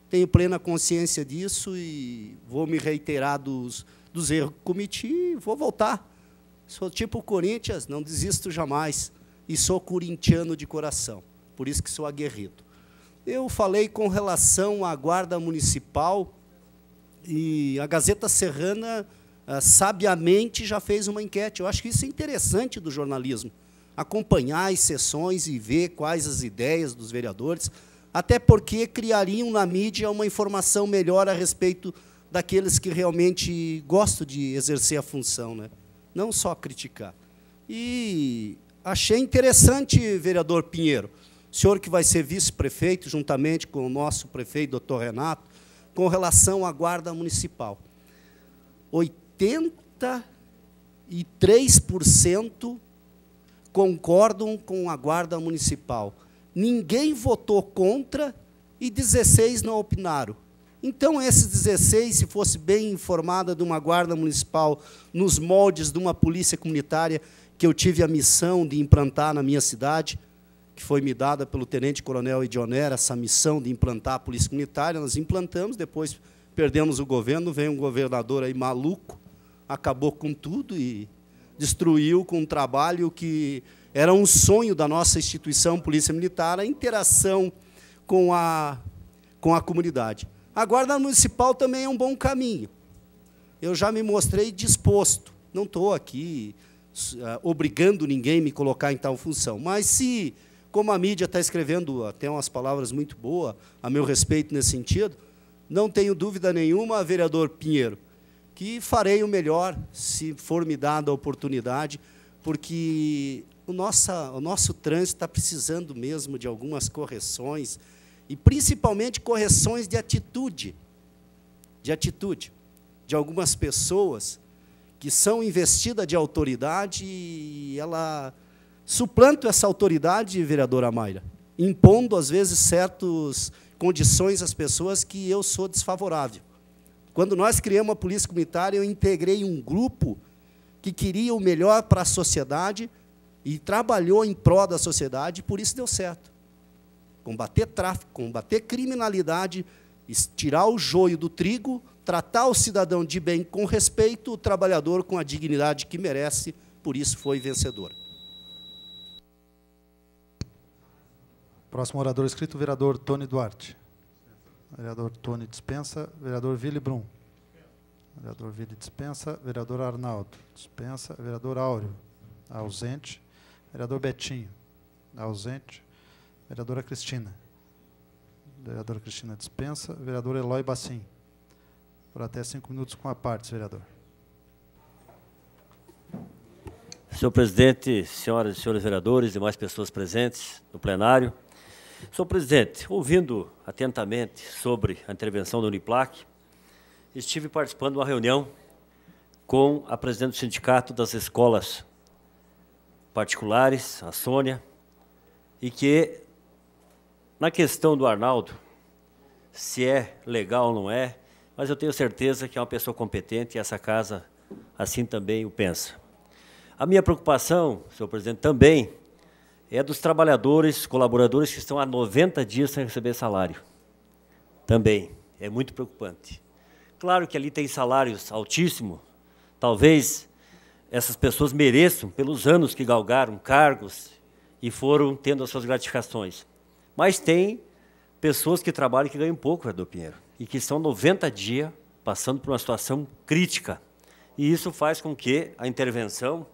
Tenho plena consciência disso e vou me reiterar dos erros que cometi e vou voltar. Sou tipo o Corinthians, não desisto jamais, e sou corintiano de coração, por isso que sou aguerrido. Eu falei com relação à Guarda Municipal, e a Gazeta Serrana sabiamente já fez uma enquete. Eu acho que isso é interessante do jornalismo, acompanhar as sessões e ver quais as ideias dos vereadores, até porque criariam na mídia uma informação melhor a respeito daqueles que realmente gostam de exercer a função, né? Não só criticar. E achei interessante, vereador Pinheiro, o senhor que vai ser vice-prefeito, juntamente com o nosso prefeito, doutor Renato, com relação à Guarda Municipal. 83% concordam com a Guarda Municipal. Ninguém votou contra e 16 não opinaram. Então, esses 16, se fosse bem informada de uma Guarda Municipal, nos moldes de uma polícia comunitária que eu tive a missão de implantar na minha cidade, que foi me dada pelo tenente-coronel Edioner, essa missão de implantar a polícia comunitária, nós implantamos, depois perdemos o governo, veio um governador aí maluco, acabou com tudo e destruiu com um trabalho que era um sonho da nossa instituição Polícia Militar, a interação com a comunidade. A Guarda Municipal também é um bom caminho. Eu já me mostrei disposto, não estou aqui obrigando ninguém a me colocar em tal função, mas se, como a mídia está escrevendo até umas palavras muito boas a meu respeito nesse sentido, não tenho dúvida nenhuma, vereador Pinheiro, que farei o melhor, se for me dada a oportunidade, porque o nosso trânsito está precisando mesmo de algumas correções, e principalmente correções de atitude de algumas pessoas que são investidas de autoridade e ela suplanta essa autoridade, vereadora Mayra, impondo, às vezes, certas condições às pessoas que eu sou desfavorável. Quando nós criamos a Polícia Comunitária, eu integrei um grupo que queria o melhor para a sociedade e trabalhou em prol da sociedade, e por isso deu certo. Combater tráfico, combater criminalidade, tirar o joio do trigo, tratar o cidadão de bem com respeito, o trabalhador com a dignidade que merece, por isso foi vencedor. Próximo orador inscrito, vereador Tony Duarte. Vereador Tony dispensa. Vereador Willy Brum. Vereador Willy dispensa. Vereador Arnaldo dispensa. Vereador Áureo, ausente. Vereador Betinho, ausente. Vereadora Cristina. Vereadora Cristina dispensa. Vereador Eloy Bacim. Por até 5 minutos com a parte, vereador. Senhor presidente, senhoras e senhores vereadores e demais pessoas presentes no plenário. Senhor presidente, ouvindo atentamente sobre a intervenção da Uniplac, estive participando de uma reunião com a presidente do Sindicato das Escolas Particulares, a Sônia, e que, na questão do Arnaldo, se é legal ou não é, mas eu tenho certeza que é uma pessoa competente e essa casa assim também o pensa. A minha preocupação, senhor presidente, também é dos trabalhadores, colaboradores que estão há 90 dias sem receber salário. Também é muito preocupante. Claro que ali tem salários altíssimos, talvez essas pessoas mereçam, pelos anos que galgaram cargos e foram tendo as suas gratificações. Mas tem pessoas que trabalham e que ganham pouco, vereador Pinheiro, e que estão 90 dias passando por uma situação crítica. E isso faz com que a intervenção,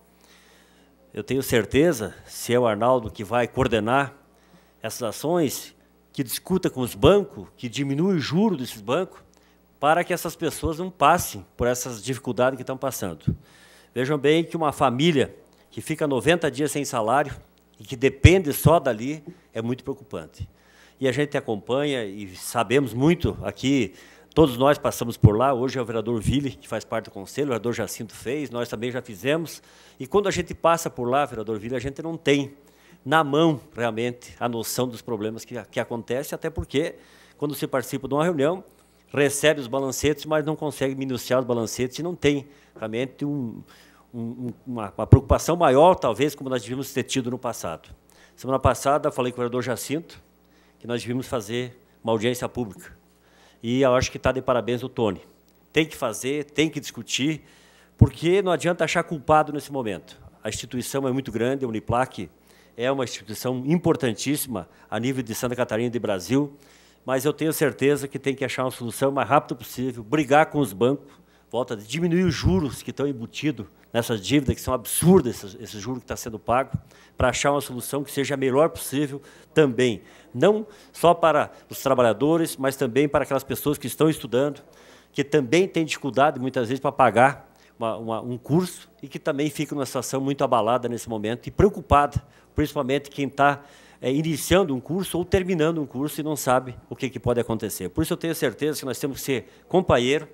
eu tenho certeza, se é o Arnaldo que vai coordenar essas ações, que discuta com os bancos, que diminui o juro desses bancos, para que essas pessoas não passem por essas dificuldades que estão passando. Vejam bem que uma família que fica 90 dias sem salário e que depende só dali é muito preocupante. E a gente acompanha e sabemos muito aqui, todos nós passamos por lá, hoje é o vereador Willy, que faz parte do conselho, o vereador Jacinto fez, nós também já fizemos, e quando a gente passa por lá, vereador Willy, a gente não tem na mão, realmente, a noção dos problemas que acontecem, até porque, quando se participa de uma reunião, recebe os balancetes, mas não consegue minuciar os balancetes, e não tem, realmente, uma preocupação maior, talvez, como nós devíamos ter tido no passado. Semana passada, falei com o vereador Jacinto, que nós devíamos fazer uma audiência pública. E eu acho que está de parabéns o Tony. Tem que fazer, tem que discutir, porque não adianta achar culpado nesse momento. A instituição é muito grande, a Uniplac é uma instituição importantíssima a nível de Santa Catarina e de Brasil, mas eu tenho certeza que tem que achar uma solução o mais rápido possível, brigar com os bancos, volta a diminuir os juros que estão embutidos nessas dívidas, que são absurdas, esse juro que está sendo pago, para achar uma solução que seja a melhor possível também, não só para os trabalhadores, mas também para aquelas pessoas que estão estudando, que também têm dificuldade, muitas vezes, para pagar um curso e que também ficam numa situação muito abalada nesse momento e preocupada, principalmente quem está iniciando um curso ou terminando um curso e não sabe o que pode acontecer. Por isso eu tenho certeza que nós temos que ser companheiro.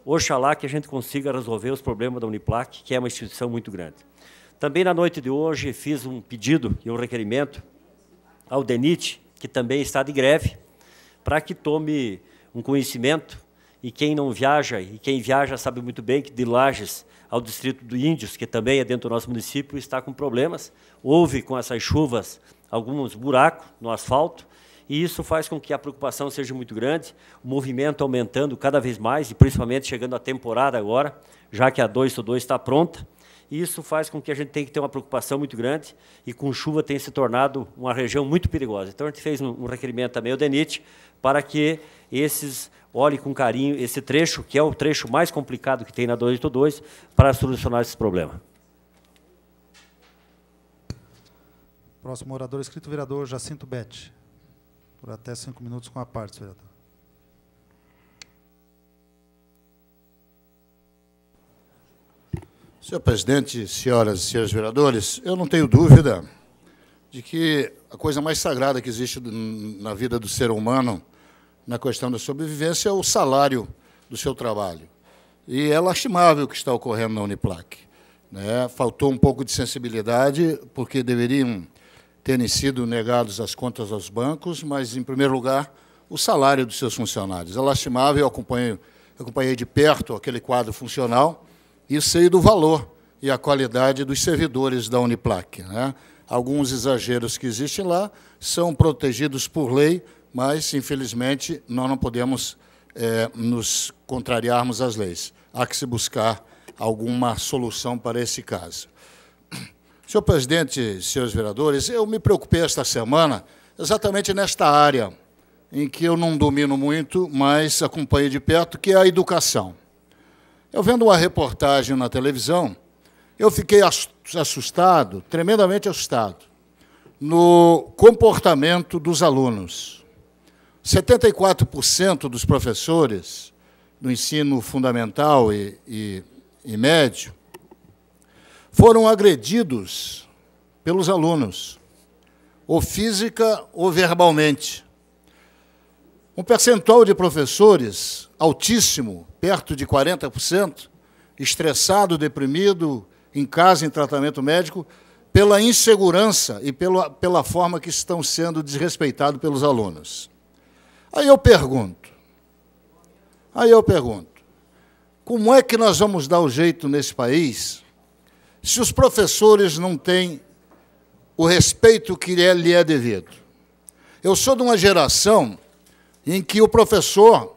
Oxalá que a gente consiga resolver os problemas da Uniplac, que é uma instituição muito grande. Também na noite de hoje fiz um pedido e um requerimento ao DENIT, que também está de greve, para que tome um conhecimento, e quem não viaja, e quem viaja sabe muito bem que de Lages ao distrito do Índios, que também é dentro do nosso município, está com problemas. Houve, com essas chuvas, alguns buracos no asfalto, e isso faz com que a preocupação seja muito grande, o movimento aumentando cada vez mais, e principalmente chegando a temporada agora, já que a 2x2 está pronta, e isso faz com que a gente tenha que ter uma preocupação muito grande, e com chuva tem se tornado uma região muito perigosa. Então, a gente fez um requerimento também ao DENIT, para que esses olhem com carinho esse trecho, que é o trecho mais complicado que tem na 282, para solucionar esse problema. Próximo orador inscrito, vereador Jacinto Betti. Por até 5 minutos com a parte, vereador. Senhor presidente, senhoras e senhores vereadores, eu não tenho dúvida de que a coisa mais sagrada que existe na vida do ser humano, na questão da sobrevivência, é o salário do seu trabalho. E é lastimável o que está ocorrendo na Uniplac, né? Faltou um pouco de sensibilidade, porque deveriam terem sido negados as contas aos bancos, mas, em primeiro lugar, o salário dos seus funcionários. É lastimável, eu acompanhei de perto aquele quadro funcional, e sei do valor e a qualidade dos servidores da Uniplac, né? Alguns exageros que existem lá são protegidos por lei, mas, infelizmente, nós não podemos nos contrariarmos às leis. Há que se buscar alguma solução para esse caso. Senhor presidente, senhores vereadores, eu me preocupei esta semana exatamente nesta área em que eu não domino muito, mas acompanhei de perto, que é a educação. Eu vendo uma reportagem na televisão, eu fiquei assustado, tremendamente assustado, no comportamento dos alunos. 74% dos professores do ensino fundamental e médio foram agredidos pelos alunos, ou física ou verbalmente. Um percentual de professores altíssimo, perto de 40%, estressado, deprimido, em casa, em tratamento médico, pela insegurança e pela forma que estão sendo desrespeitados pelos alunos. Aí eu pergunto, como é que nós vamos dar o jeito nesse país se os professores não têm o respeito que lhe é devido? Eu sou de uma geração em que o professor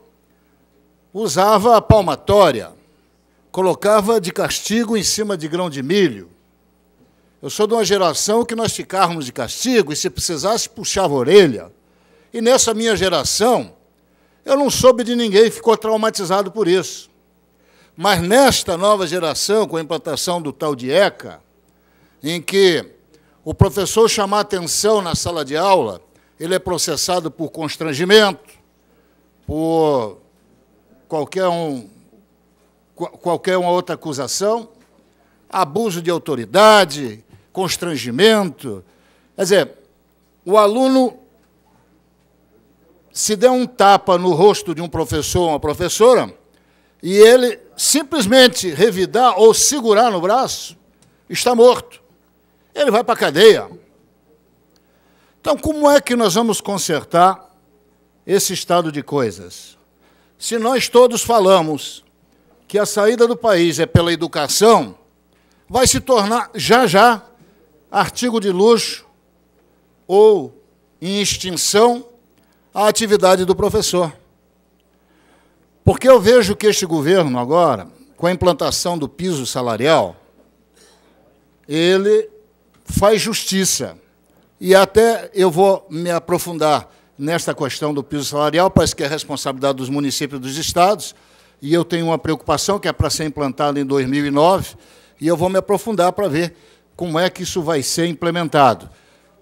usava a palmatória, colocava de castigo em cima de grão de milho. Eu sou de uma geração que nós ficávamos de castigo e, se precisasse, puxava a orelha. E nessa minha geração, eu não soube de ninguém que ficou traumatizado por isso. Mas nesta nova geração, com a implantação do tal de ECA, em que o professor chamar atenção na sala de aula, ele é processado por constrangimento, por qualquer uma outra acusação, abuso de autoridade, constrangimento. Quer dizer, o aluno, se der um tapa no rosto de um professor ou uma professora, e ele simplesmente revidar ou segurar no braço, está morto. Ele vai para a cadeia. Então, como é que nós vamos consertar esse estado de coisas? Se nós todos falamos que a saída do país é pela educação, vai se tornar, já, artigo de luxo ou em extinção a atividade do professor. Porque eu vejo que este governo agora, com a implantação do piso salarial, ele faz justiça. E até eu vou me aprofundar nesta questão do piso salarial, parece que é responsabilidade dos municípios e dos estados, e eu tenho uma preocupação que é para ser implantada em 2009, e eu vou me aprofundar para ver como é que isso vai ser implementado.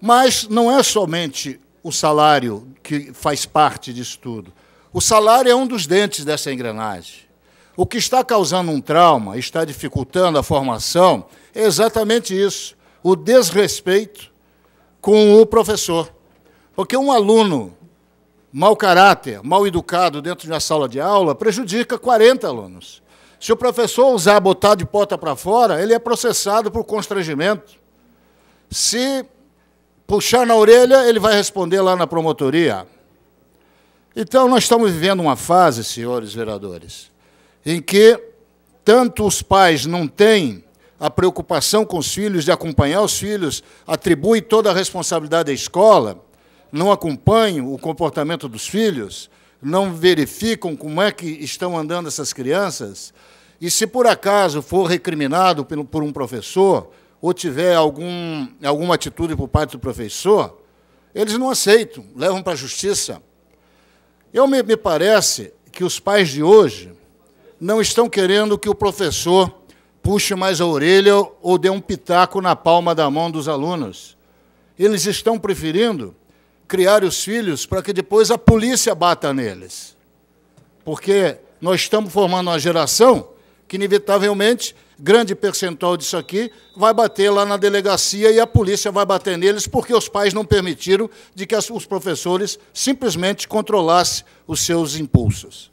Mas não é somente o salário que faz parte disso tudo. O salário é um dos dentes dessa engrenagem. O que está causando um trauma, está dificultando a formação, é exatamente isso, o desrespeito com o professor. Porque um aluno mau caráter, mal educado dentro de uma sala de aula, prejudica 40 alunos. Se o professor usar botar de porta para fora, ele é processado por constrangimento. Se puxar na orelha, ele vai responder lá na promotoria. Então, nós estamos vivendo uma fase, senhores vereadores, em que tanto os pais não têm a preocupação com os filhos, de acompanhar os filhos, atribuem toda a responsabilidade à escola, não acompanham o comportamento dos filhos, não verificam como é que estão andando essas crianças, e se por acaso for recriminado por um professor, ou tiver alguma atitude por parte do professor, eles não aceitam, levam para a justiça. Me parece que os pais de hoje não estão querendo que o professor puxe mais a orelha ou dê um pitaco na palma da mão dos alunos. Eles estão preferindo criar os filhos para que depois a polícia bata neles. Porque nós estamos formando uma geração que, inevitavelmente, grande percentual disso aqui vai bater lá na delegacia e a polícia vai bater neles porque os pais não permitiram de que os professores simplesmente controlassem os seus impulsos.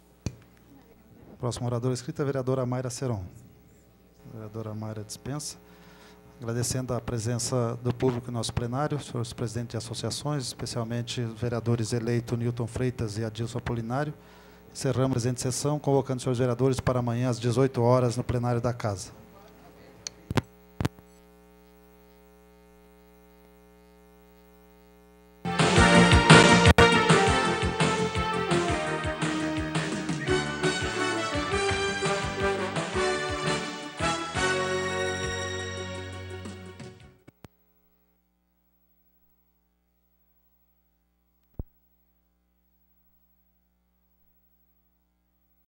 Próximo orador escrito é a vereadora Mayra Seron. A vereadora Mayra dispensa. Agradecendo a presença do público no nosso plenário, senhores presidentes de associações, especialmente os vereadores eleitos Newton Freitas e Adilson Apolinário. Encerramos a presente sessão, convocando os senhores vereadores para amanhã às 18 horas no plenário da Casa.